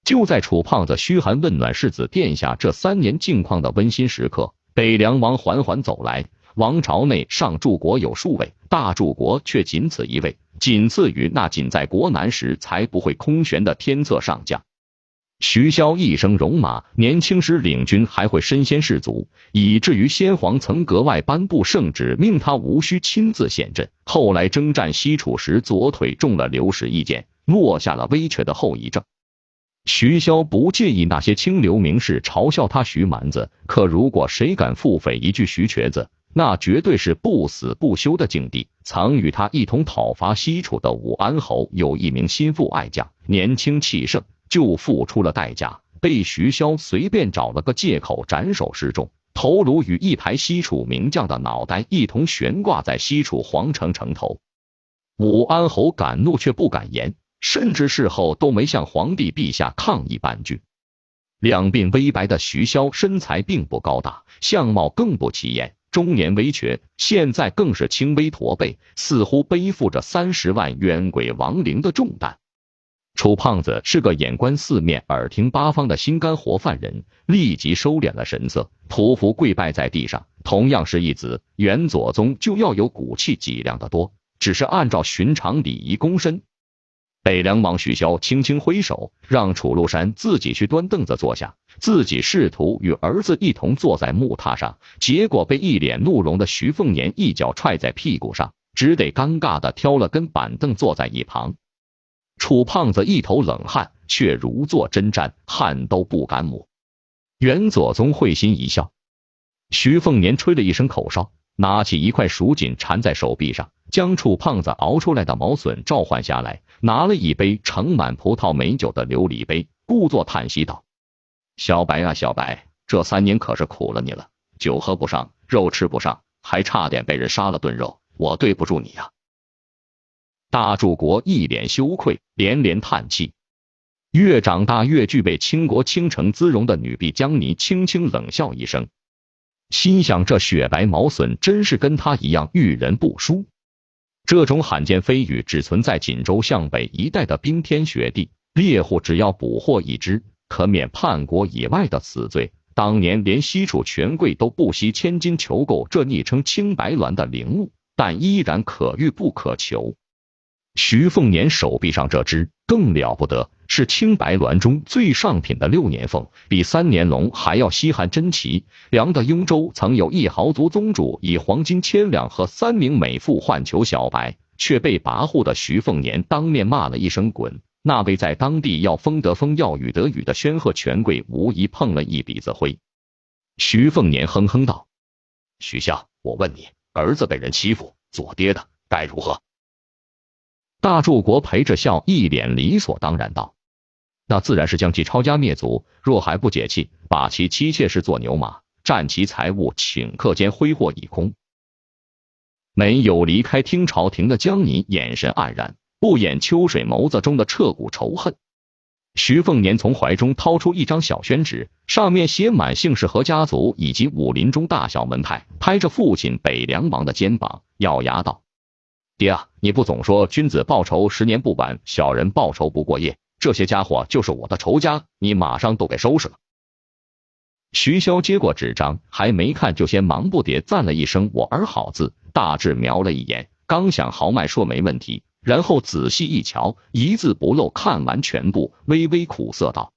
就在楚胖子嘘寒问暖世子殿下这3年近况的温馨时刻，北凉王缓缓走来。王朝内上柱国有数位，大柱国却仅此1位，仅次于那仅在国难时才不会空悬的天策上将。徐骁一生戎马，年轻时领军还会身先士卒，以至于先皇曾格外颁布圣旨，命他无需亲自显阵。后来征战西楚时，左腿中了刘氏一箭，落下了微瘸的后遗症。徐骁不介意那些清流名士嘲笑他徐蛮子，可如果谁敢腹诽一句徐瘸子，那绝对是不死不休的境地。曾与他一同讨伐西楚的武安侯有一名心腹爱将，年轻气盛，就付出了代价，被徐骁随便找了个借口斩首示众，头颅与一排西楚名将的脑袋一同悬挂在西楚皇城城头。武安侯敢怒却不敢言，甚至事后都没向皇帝陛下抗议半句。两鬓微白的徐骁身材并不高大，相貌更不起眼，中年危瘸，现在更是轻微驼背，似乎背负着30万冤鬼亡灵的重担。楚胖子是个眼观四面、耳听八方的心肝活犯人，立即收敛了神色，匍匐跪拜在地上。同样是义子，元左宗就要有骨气几两得多，只是按照寻常礼仪躬身。北凉王徐骁轻轻挥手，让楚禄山自己去端凳子坐下，自己试图与儿子一同坐在木榻上，结果被一脸怒容的徐凤年一脚踹在屁股上，只得尴尬地挑了根板凳坐在一旁。楚胖子一头冷汗，却如坐针毡，汗都不敢抹。元左宗会心一笑，徐凤年吹了一声口哨，拿起一块蜀锦缠在手臂上，将楚胖子熬出来的毛笋召唤下来，拿了一杯盛满葡萄美酒的琉璃杯，故作叹息道：“小白啊小白，这3年可是苦了你了，酒喝不上，肉吃不上，还差点被人杀了顿肉，我对不住你呀。”大柱国一脸羞愧，连连叹气。越长大越具备倾国倾城姿容的女婢江妮轻轻冷笑一声，心想这雪白毛笋真是跟他一样遇人不淑。这种罕见飞鱼只存在锦州向北一带的冰天雪地，猎户只要捕获一只，可免叛国以外的死罪。当年连西楚权贵都不惜千金求购这昵称青白鸾的灵物，但依然可遇不可求。徐凤年手臂上这只更了不得，是青白鸾中最上品的6年凤，比3年龙还要稀罕珍奇。梁的雍州曾有一豪族宗主以黄金1000两和3名美妇换求小白，却被跋扈的徐凤年当面骂了一声滚。那位在当地要风得风要雨得雨的宣赫权贵无疑碰了一鼻子灰。徐凤年哼哼道：“徐相，我问你，儿子被人欺负，做爹的该如何？”大柱国陪着笑，一脸理所当然道：“那自然是将其抄家灭族，若还不解气，把其妻妾视作牛马，占其财物，顷刻间挥霍一空。”没有离开听朝廷的江妮眼神黯然，不掩秋水眸子中的彻骨仇恨。徐凤年从怀中掏出一张小宣纸，上面写满姓氏和家族以及武林中大小门派，拍着父亲北凉王的肩膀，咬牙道：“爹啊，你不总说君子报仇10年不晚，小人报仇不过夜，这些家伙就是我的仇家，你马上都给收拾了。”徐骁接过纸张，还没看就先忙不迭赞了一声“我儿好”字，大致瞄了一眼，刚想豪迈说没问题，然后仔细一瞧，一字不漏看完全部，微微苦涩道：“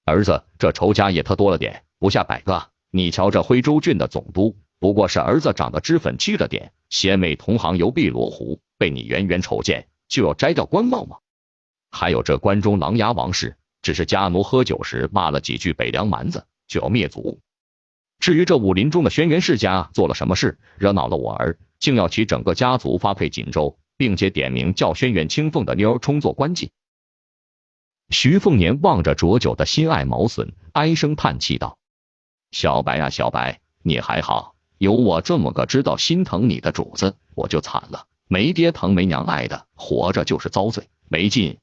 儿子，这仇家也特多了点，不下100个啊！你瞧这徽州郡的总督，不过是儿子长得脂粉漆了点，贤美同行游碧罗湖，被你远远瞅见就要摘掉官帽吗？还有这关中琅琊王氏，只是家奴喝酒时骂了几句北凉蛮子，就要灭族。至于这武林中的轩辕世家做了什么事，惹恼了我儿，竟要其整个家族发配锦州，并且点名叫轩辕青凤的妞充作官妓。”徐凤年望着浊酒的心爱毛笋，唉声叹气道：“小白啊小白，你还好，有我这么个知道心疼你的主子，我就惨了，没爹疼没娘爱的，活着就是遭罪，没劲。”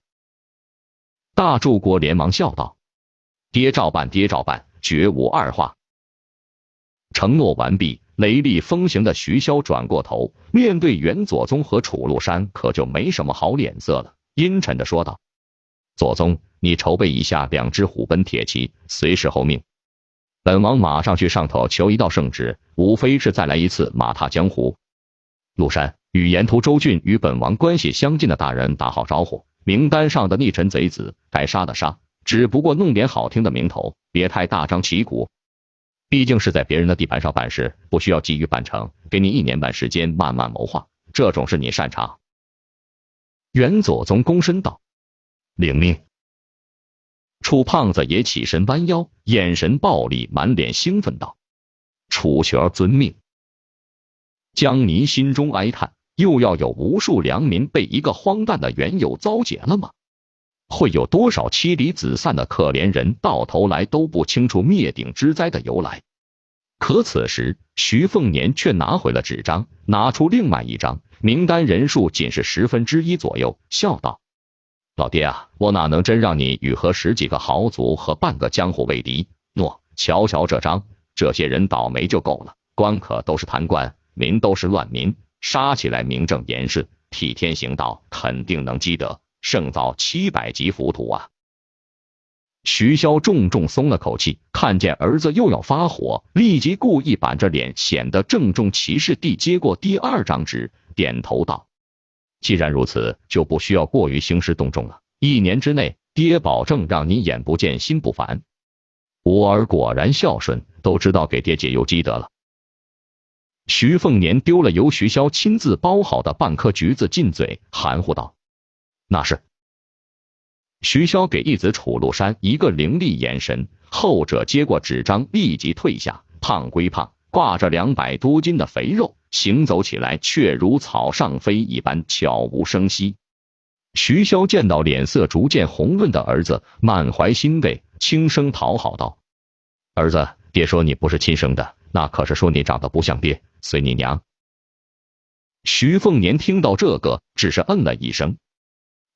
大柱国连忙笑道：“爹照办，爹照办，绝无二话。”承诺完毕，雷厉风行的徐骁转过头，面对元左宗和楚禄山，可就没什么好脸色了，阴沉地说道：“左宗，你筹备一下2只虎贲铁骑，随时候命。本王马上去上头求一道圣旨，无非是再来一次马踏江湖。禄山，与沿途州郡与本王关系相近的大人打好招呼，名单上的逆臣贼子该杀的杀，只不过弄点好听的名头，别太大张旗鼓。毕竟是在别人的地盘上办事，不需要急于办成，给你1年半时间慢慢谋划，这种事你擅长。”元左宗躬身道：“领命。”楚胖子也起身弯腰，眼神暴戾，满脸兴奋道：“楚瘸儿遵命。”江泥心中哀叹，又要有无数良民被一个荒诞的缘由糟践了吗？会有多少妻离子散的可怜人到头来都不清楚灭顶之灾的由来？可此时徐凤年却拿回了纸张，拿出另外一张，名单人数仅是1/10左右，笑道：“老爹啊，我哪能真让你与和10几个豪族和半个江湖为敌？喏，瞧瞧这张，这些人倒霉就够了，官可都是贪官，民都是乱民，杀起来名正言顺，替天行道，肯定能积德，胜造700级浮屠啊！徐骁重重松了口气，看见儿子又要发火，立即故意板着脸，显得郑重其事地接过第2张纸，点头道：“既然如此，就不需要过于兴师动众了。1年之内，爹保证让你眼不见心不烦。”我儿果然孝顺，都知道给爹解忧积德了。徐凤年丢了由徐骁亲自包好的半颗橘子进嘴，含糊道：“那是。”徐骁给义子楚禄山一个凌厉眼神，后者接过纸张立即退下。胖归胖，挂着200多斤的肥肉，行走起来却如草上飞一般悄无声息。徐骁见到脸色逐渐红润的儿子，满怀欣慰，轻声讨好道：“儿子，爹说你不是亲生的，那可是说你长得不像爹，随你娘。”徐凤年听到这个，只是嗯了一声。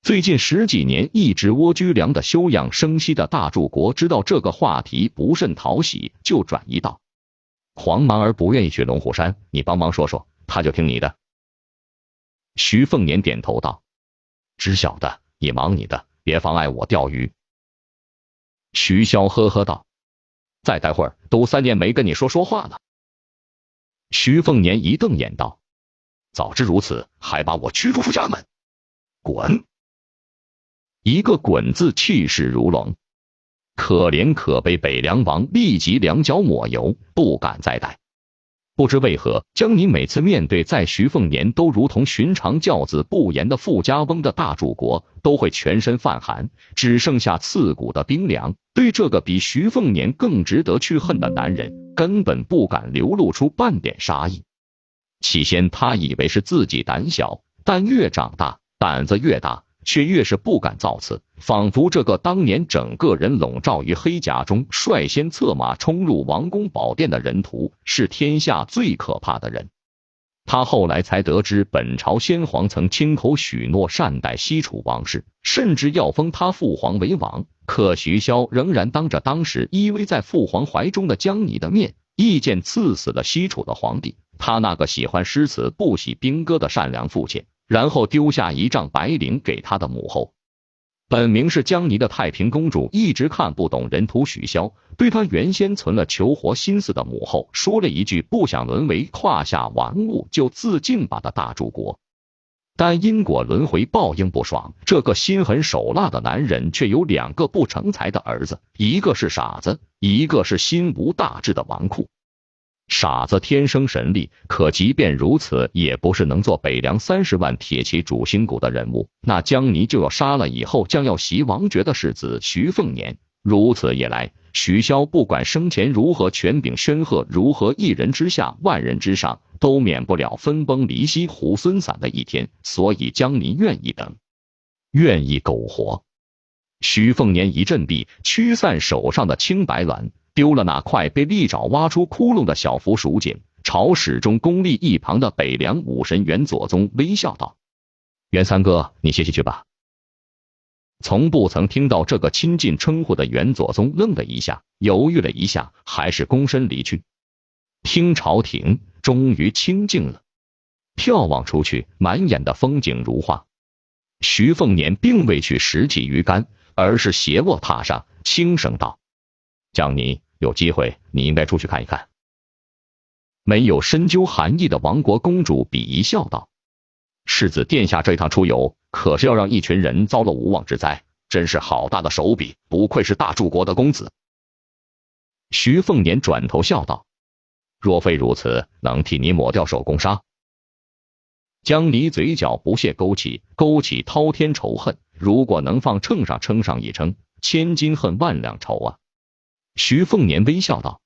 最近10几年一直蜗居良的休养生息的大柱国知道这个话题不甚讨喜，就转移道：“黄蛮儿不愿意去龙虎山，你帮忙说说，他就听你的。”徐凤年点头道：“知晓的，你忙你的，别妨碍我钓鱼。”徐骁呵呵道：“再待会儿，都3年没跟你说话了。”徐凤年一瞪眼道：“早知如此，还把我驱逐出家门，滚！”一个滚字气势如龙，可怜可悲北凉王立即两脚抹油，不敢再待。不知为何，江宁每次面对在徐凤年都如同寻常教子不严的富家翁的大柱国，都会全身泛寒，只剩下刺骨的冰凉。对这个比徐凤年更值得去恨的男人，根本不敢流露出半点杀意。起先他以为是自己胆小，但越长大，胆子越大，却越是不敢造次，仿佛这个当年整个人笼罩于黑甲中，率先策马冲入王宫宝殿的人徒，是天下最可怕的人。他后来才得知，本朝先皇曾亲口许诺善待西楚王室，甚至要封他父皇为王。可徐骁仍然当着当时依偎在父皇怀中的江拟的面，意见赐死了西楚的皇帝，他那个喜欢诗词不喜兵歌的善良父亲，然后丢下1丈白绫给他的母后。本名是江拟的太平公主一直看不懂人徒许骁，对他原先存了求活心思的母后说了一句不想沦为胯下玩物就自尽吧的大柱国。但因果轮回报应不爽，这个心狠手辣的男人却有2个不成才的儿子，一个是傻子，一个是心无大志的纨绔。傻子天生神力，可即便如此，也不是能做北凉30万铁骑主心骨的人物。那江拟就要杀了以后将要袭王爵的世子徐凤年。如此一来，徐骁不管生前如何权柄煊赫，如何一人之下万人之上，都免不了分崩离析、猢狲散的一天。所以江拟愿意等，愿意苟活。徐凤年一振臂，驱散手上的青白鸾，丢了那块被利爪挖出窟窿的小符蜀锦，朝始终功立一旁的北凉武神元左宗微笑道：“袁三哥，你歇息去吧。”从不曾听到这个亲近称呼的元左宗愣了一下，犹豫了一下，还是躬身离去。听朝廷终于清静了，眺望出去，满眼的风景如画。徐凤年并未去拾起鱼竿，而是斜卧榻上，轻声道：“江拟，有机会你应该出去看一看。”没有深究含义的亡国公主鄙夷笑道：“世子殿下这一趟出游，可是要让一群人遭了无妄之灾，真是好大的手笔，不愧是大柱国的公子。”徐凤年转头笑道：“若非如此，能替你抹掉手工纱。”江拟嘴角不屑勾起滔天仇恨，如果能放秤上称上一称，千金恨万两仇啊！徐凤年微笑道：“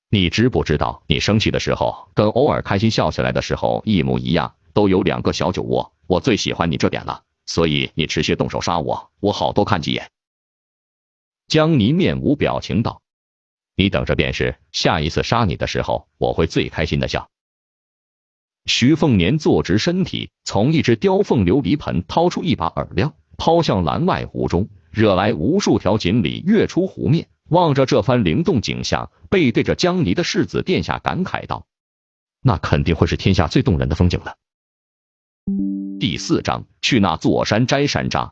你知不知道，你生气的时候跟偶尔开心笑起来的时候一模一样，都有2个小酒窝，我最喜欢你这点了，所以你持续动手杀我，我好多看几眼。”江拟面无表情道：“你等着便是，下一次杀你的时候，我会最开心的笑。”徐凤年坐直身体，从一只雕凤琉璃盆掏出一把饵料，抛向栏外湖中，惹来无数条锦鲤跃出湖面。望着这番灵动景象，背对着江拟的世子殿下感慨道：“那肯定会是天下最动人的风景了。第4章，去那座山摘山楂。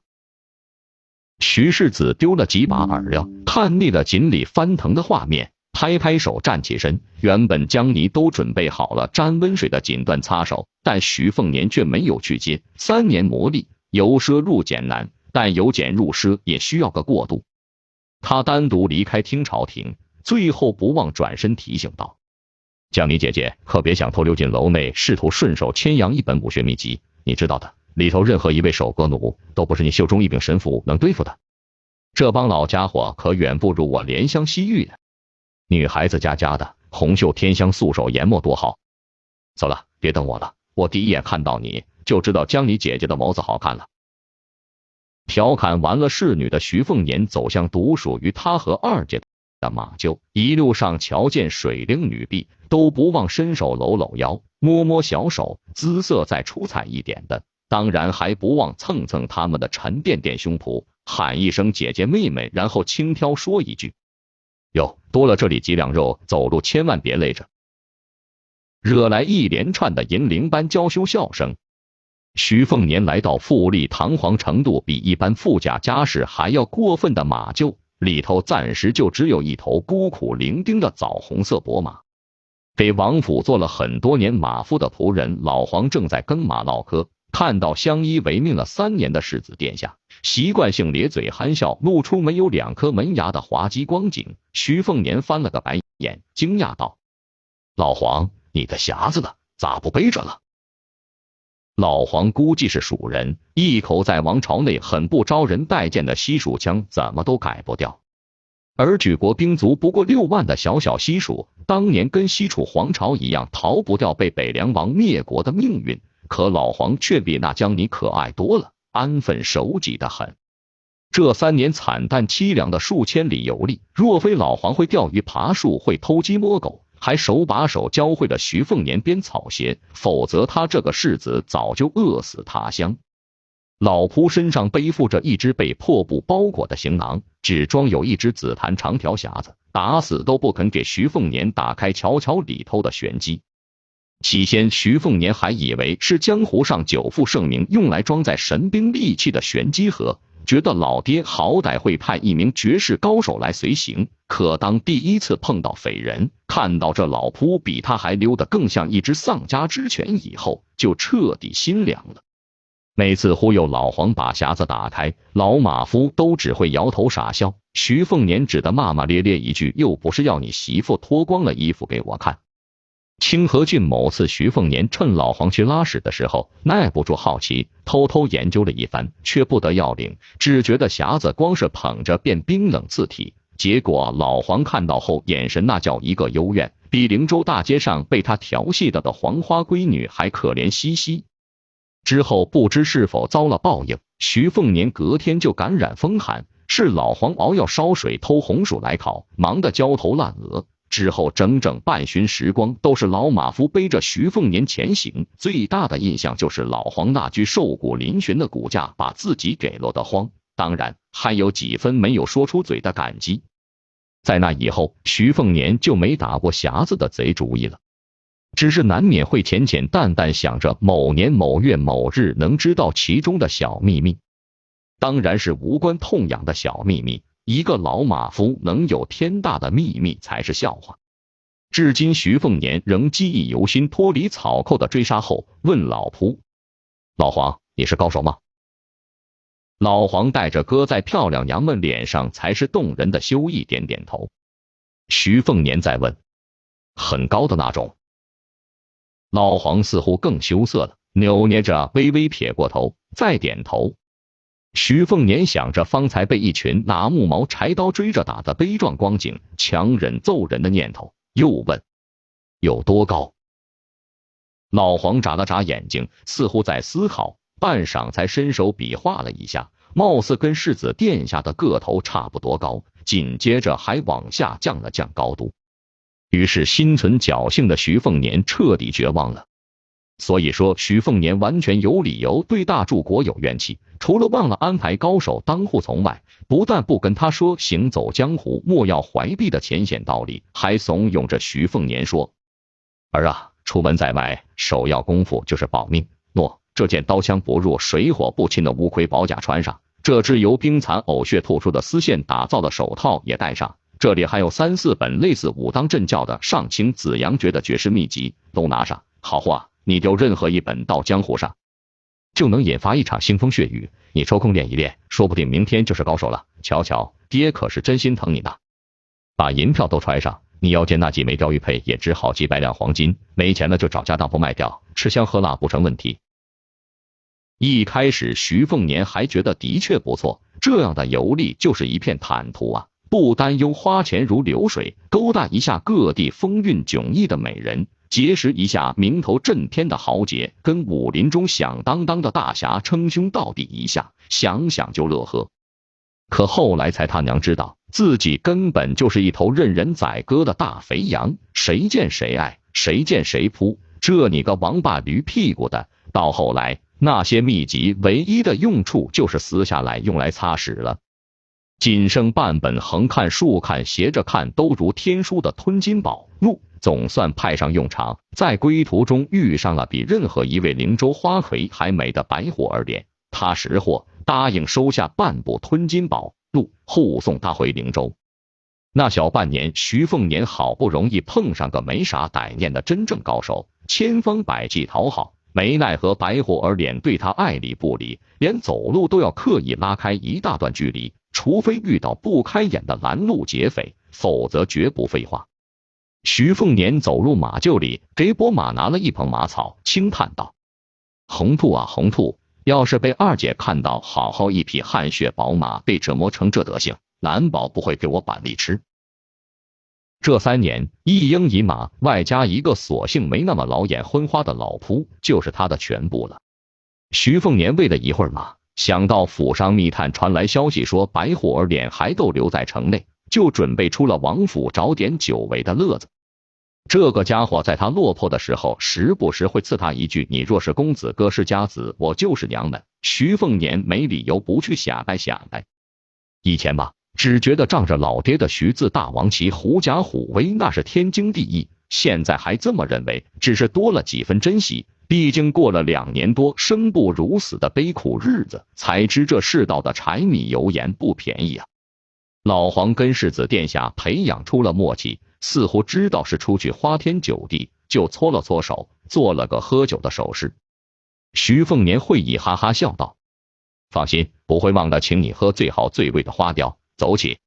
徐世子丢了几把饵料，看腻了锦鲤翻腾的画面，拍拍手站起身。原本江泥都准备好了沾温水的锦缎擦手，但徐凤年却没有去接。3年磨砺，由奢入俭难，但由俭入奢也需要个过渡。他单独离开听朝廷，最后不忘转身提醒道：江泥姐姐可别想偷溜进楼内，试图顺手牵羊一本武学秘籍，你知道的，里头任何一位守阁奴都不是你袖中一柄神符能对付的。这帮老家伙可远不如我怜香惜玉的。女孩子家家的，红袖添香，素手研墨多好。走了，别等我了，我第一眼看到你就知道江泥姐姐的眸子好看了。调侃完了侍女的徐凤年走向独属于他和二姐的马厩，一路上瞧见水灵女婢都不忘伸手搂搂腰，摸摸小手，姿色再出彩一点的，当然还不忘蹭蹭他们的沉甸甸胸脯，喊一声姐姐妹妹，然后轻佻说一句：哟，多了这里几两肉，走路千万别累着，惹来一连串的银铃般娇羞笑声。徐凤年来到富丽堂皇程度比一般富家家世还要过分的马厩，里头暂时就只有一头孤苦伶仃的枣红色骡马。给王府做了很多年马夫的仆人老黄正在跟马唠嗑，看到相依为命了3年的世子殿下，习惯性咧嘴憨笑，露出没有2颗门牙的滑稽光景。徐凤年翻了个白眼，惊讶道：老黄，你的匣子呢？咋不背着了？老黄估计是蜀人，一口在王朝内很不招人待见的西蜀腔怎么都改不掉。而举国兵卒不过6万的小小西蜀，当年跟西楚皇朝一样，逃不掉被北凉王灭国的命运。可老黄却比那江泥可爱多了，安分守己的很。这3年惨淡凄凉的数千里游历，若非老黄会钓鱼爬树，会偷鸡摸狗，还手把手教会了徐凤年编草鞋，否则他这个世子早就饿死他乡。老仆身上背负着一只被破布包裹的行囊，只装有一只紫檀长条匣子，打死都不肯给徐凤年打开瞧瞧里头的玄机。起先徐凤年还以为是江湖上久负盛名用来装载神兵利器的玄机盒，觉得老爹好歹会派一名绝世高手来随行。可当第一次碰到匪人，看到这老仆比他还溜得更像一只丧家之犬以后，就彻底心凉了。每次忽悠老黄把匣子打开，老马夫都只会摇头傻笑，徐凤年只得骂骂咧咧一句：又不是要你媳妇脱光了衣服给我看。清河郡某次，徐凤年趁老黄去拉屎的时候，耐不住好奇，偷偷研究了一番，却不得要领，只觉得匣子光是捧着便冰冷刺体。结果老黄看到后，眼神那叫一个幽怨，比灵州大街上被他调戏的黄花闺女还可怜兮兮。之后不知是否遭了报应，徐凤年隔天就感染风寒，是老黄熬药烧水偷红薯来烤，忙得焦头烂额。之后整整半旬时光都是老马夫背着徐凤年前行，最大的印象就是老黄那句瘦骨嶙峋的骨架把自己给落得慌，当然还有几分没有说出嘴的感激。在那以后，徐凤年就没打过匣子的贼主意了，只是难免会浅浅淡淡想着某年某月某日能知道其中的小秘密，当然是无关痛痒的小秘密。一个老马夫能有天大的秘密才是笑话。至今徐凤年仍记忆犹新，脱离草寇的追杀后，问老仆：老黄，你是高手吗？老黄带着搁在漂亮娘们脸上才是动人的羞意点点头。徐凤年再问：很高的那种？老黄似乎更羞涩了，扭捏着微微撇过头，再点头。徐凤年想着方才被一群拿木矛柴刀追着打的悲壮光景，强忍揍人的念头，又问：有多高？老黄眨了眨眼睛，似乎在思考，半晌才伸手比划了一下，貌似跟世子殿下的个头差不多高，紧接着还往下降了降高度。于是心存侥幸的徐凤年彻底绝望了。所以说徐凤年完全有理由对大柱国有怨气，除了忘了安排高手当护从外，不但不跟他说行走江湖莫要怀璧的浅显道理，还怂恿着徐凤年说：儿啊，出门在外，首要功夫就是保命。诺，这件刀枪不入、水火不侵的乌盔宝甲穿上，这只由冰蚕呕血吐出的丝线打造的手套也戴上，这里还有3、4本类似武当阵教的上清紫阳诀的绝世秘籍，都拿上。好话，你丢任何一本到江湖上，就能引发一场腥风血雨。你抽空练一练，说不定明天就是高手了。瞧瞧，爹可是真心疼你的。把银票都揣上，你腰间那几枚雕玉佩也值好几百两黄金，没钱了就找家当铺卖掉，吃香喝辣不成问题。一开始徐凤年还觉得的确不错，这样的游历就是一片坦途啊，不担忧花钱如流水，勾搭一下各地风韵迥异的美人，结识一下名头震天的豪杰，跟武林中响当当的大侠称兄道弟一下，想想就乐呵。可后来才他娘知道，自己根本就是一头任人宰割的大肥羊，谁见谁爱，谁见谁扑，这你个王八驴屁股的！到后来，那些秘籍唯一的用处就是撕下来用来擦屎了。仅剩半本横看竖看斜着看都如天书的吞金宝录，总算派上用场，在归途中遇上了比任何一位灵州花魁还美的白虎儿脸，他识货，答应收下半部吞金宝录，护送他回灵州。那小半年，徐凤年好不容易碰上个没啥歹念的真正高手，千方百计讨好，没奈何白虎儿脸对他爱理不理，连走路都要刻意拉开一大段距离，除非遇到不开眼的拦路劫匪，否则绝不废话。徐凤年走入马厩里，给伯马拿了一捧马草，轻叹道：“红兔啊红兔，要是被二姐看到好好一匹汗血宝马被折磨成这德行，难保不会给我板栗吃。”这3年，一鹰一马，外加一个索性没那么老眼昏花的老仆，就是他的全部了。徐凤年喂了一会儿马，想到府上密探传来消息说白虎儿脸还逗留在城内，就准备出了王府找点久违的乐子。这个家伙在他落魄的时候，时不时会刺他一句：“你若是公子哥是家子，我就是娘们。”徐凤年没理由不去显摆显摆。以前吧，只觉得仗着老爹的徐字大王旗狐假虎威那是天经地义，现在还这么认为，只是多了几分珍惜。毕竟过了2年多生不如死的悲苦日子，才知这世道的柴米油盐不便宜啊。老黄跟世子殿下培养出了默契，似乎知道是出去花天酒地，就搓了搓手，做了个喝酒的手势。徐凤年会意哈哈笑道：“放心，不会忘了请你喝最好最贵的花雕，走起。”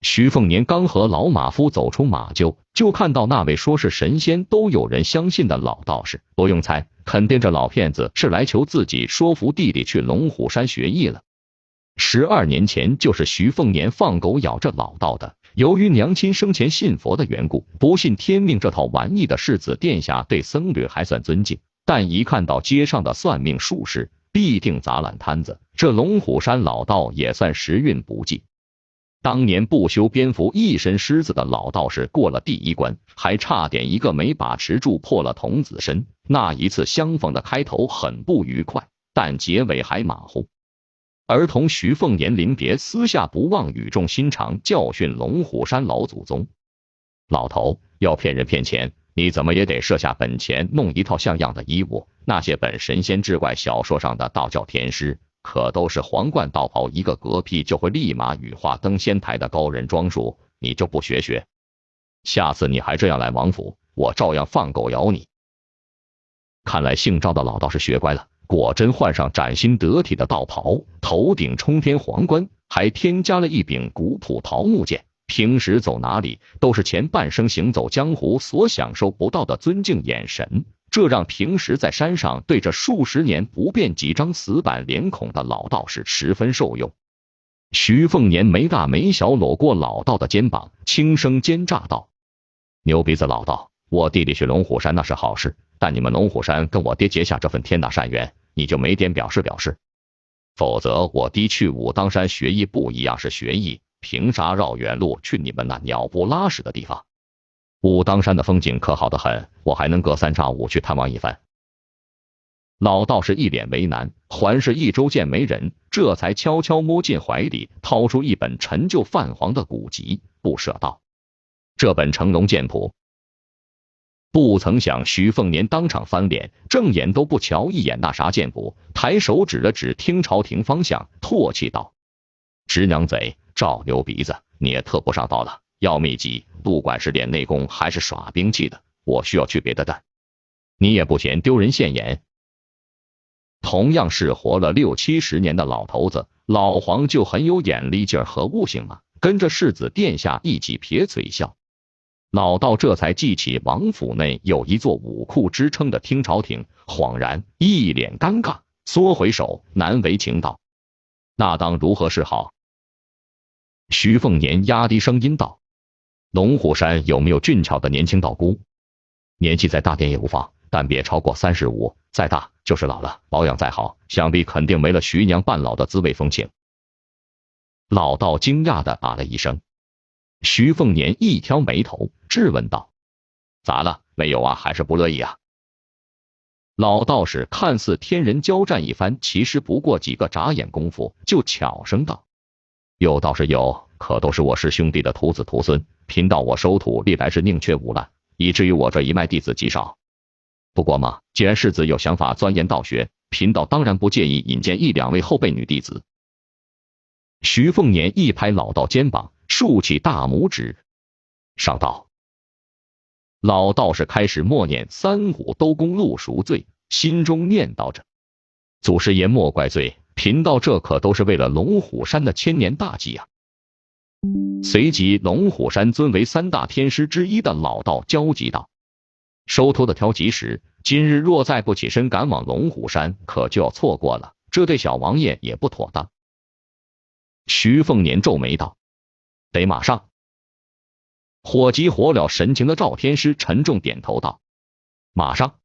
徐凤年刚和老马夫走出马厩，就看到那位说是神仙都有人相信的老道士，不用猜，肯定这老骗子是来求自己说服弟弟去龙虎山学艺了。12年前就是徐凤年放狗咬这老道的，由于娘亲生前信佛的缘故，不信天命这套玩意的世子殿下对僧侣还算尊敬，但一看到街上的算命术士，必定砸烂摊子，这龙虎山老道也算时运不济。当年不修边幅一身虱子的老道士过了第1关，还差点一个没把持住破了童子身。那一次相逢的开头很不愉快，但结尾还马虎。而同徐凤年临别，私下不忘语重心长教训龙虎山老祖宗：“老头，要骗人骗钱，你怎么也得设下本钱，弄一套像样的衣物。那些本神仙志怪小说上的道教天师，可都是皇冠道袍一个嗝屁就会立马羽化登仙台的高人装束，你就不学学？下次你还这样来王府，我照样放狗咬你。”看来姓赵的老道士学乖了，果真换上崭新得体的道袍，头顶冲天皇冠，还添加了一柄古朴桃木剑。平时走哪里都是前半生行走江湖所享受不到的尊敬眼神，这让平时在山上对着数十年不变几张死板脸孔的老道士十分受用。徐凤年没大没小搂过老道的肩膀，轻声奸诈道：“牛鼻子老道，我弟弟去龙虎山那是好事，但你们龙虎山跟我爹结下这份天大善缘，你就没点表示表示？否则我弟去武当山学艺不一样是学艺，凭啥绕远路去你们那鸟不拉屎的地方？武当山的风景可好得很，我还能隔3差5去探望一番。”老道士一脸为难，环视一周见没人，这才悄悄摸进怀里，掏出一本陈旧泛黄的古籍，不舍道：“这本成龙剑谱。”不曾想徐凤年当场翻脸，正眼都不瞧一眼那啥剑谱，抬手指了指听朝廷方向，唾弃道：“直娘嘴，照牛鼻子，你也特不上道了。要秘籍，不管是练内功还是耍兵器的，我需要去别的的，你也不嫌丢人现眼。”同样是活了60、70年的老头子，老黄就很有眼力劲儿和悟性嘛，跟着世子殿下一起撇嘴笑。老道这才记起王府内有一座武库支撑的听朝廷，恍然一脸尴尬，缩回手，难为情道：“那当如何是好？”徐凤年压低声音道：“龙虎山有没有俊俏的年轻道姑？年纪再大点也无妨，但别超过35，再大就是老了，保养再好，想必肯定没了徐娘半老的滋味风情。”老道惊讶的啊了一声。徐凤年一挑眉头，质问道：“咋了？没有啊，还是不乐意啊？”老道士看似天人交战一番，其实不过几个眨眼功夫，就悄声道：“有倒是有，可都是我师兄弟的徒子徒孙，贫道我收徒历来是宁缺毋滥，以至于我这一脉弟子极少。不过嘛，既然世子有想法钻研道学，贫道当然不介意引荐1、2位后辈女弟子。”徐凤年一拍老道肩膀，竖起大拇指，上道。老道士开始默念3股兜功禄赎罪，心中念叨着：“祖师爷莫怪罪，贫道这可都是为了龙虎山的千年大计啊！”随即，龙虎山尊为3大天师之一的老道焦急道：“收徒的挑及时，今日若再不起身赶往龙虎山，可就要错过了，这对小王爷也不妥当。”徐凤年皱眉道：“得马上。”火急火燎神情的赵天师沉重点头道：“马上。”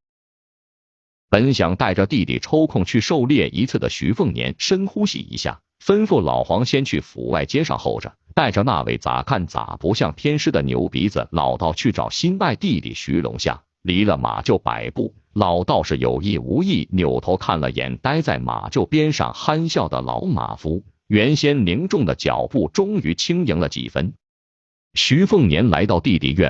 本想带着弟弟抽空去狩猎一次的徐凤年深呼吸一下，吩咐老黄先去府外街上候着，带着那位咋看咋不像天师的牛鼻子老道去找心爱弟弟徐龙下。离了马厩100步，老道士有意无意扭头看了眼待在马厩边上憨笑的老马夫，原先凝重的脚步终于轻盈了几分。徐凤年来到弟弟院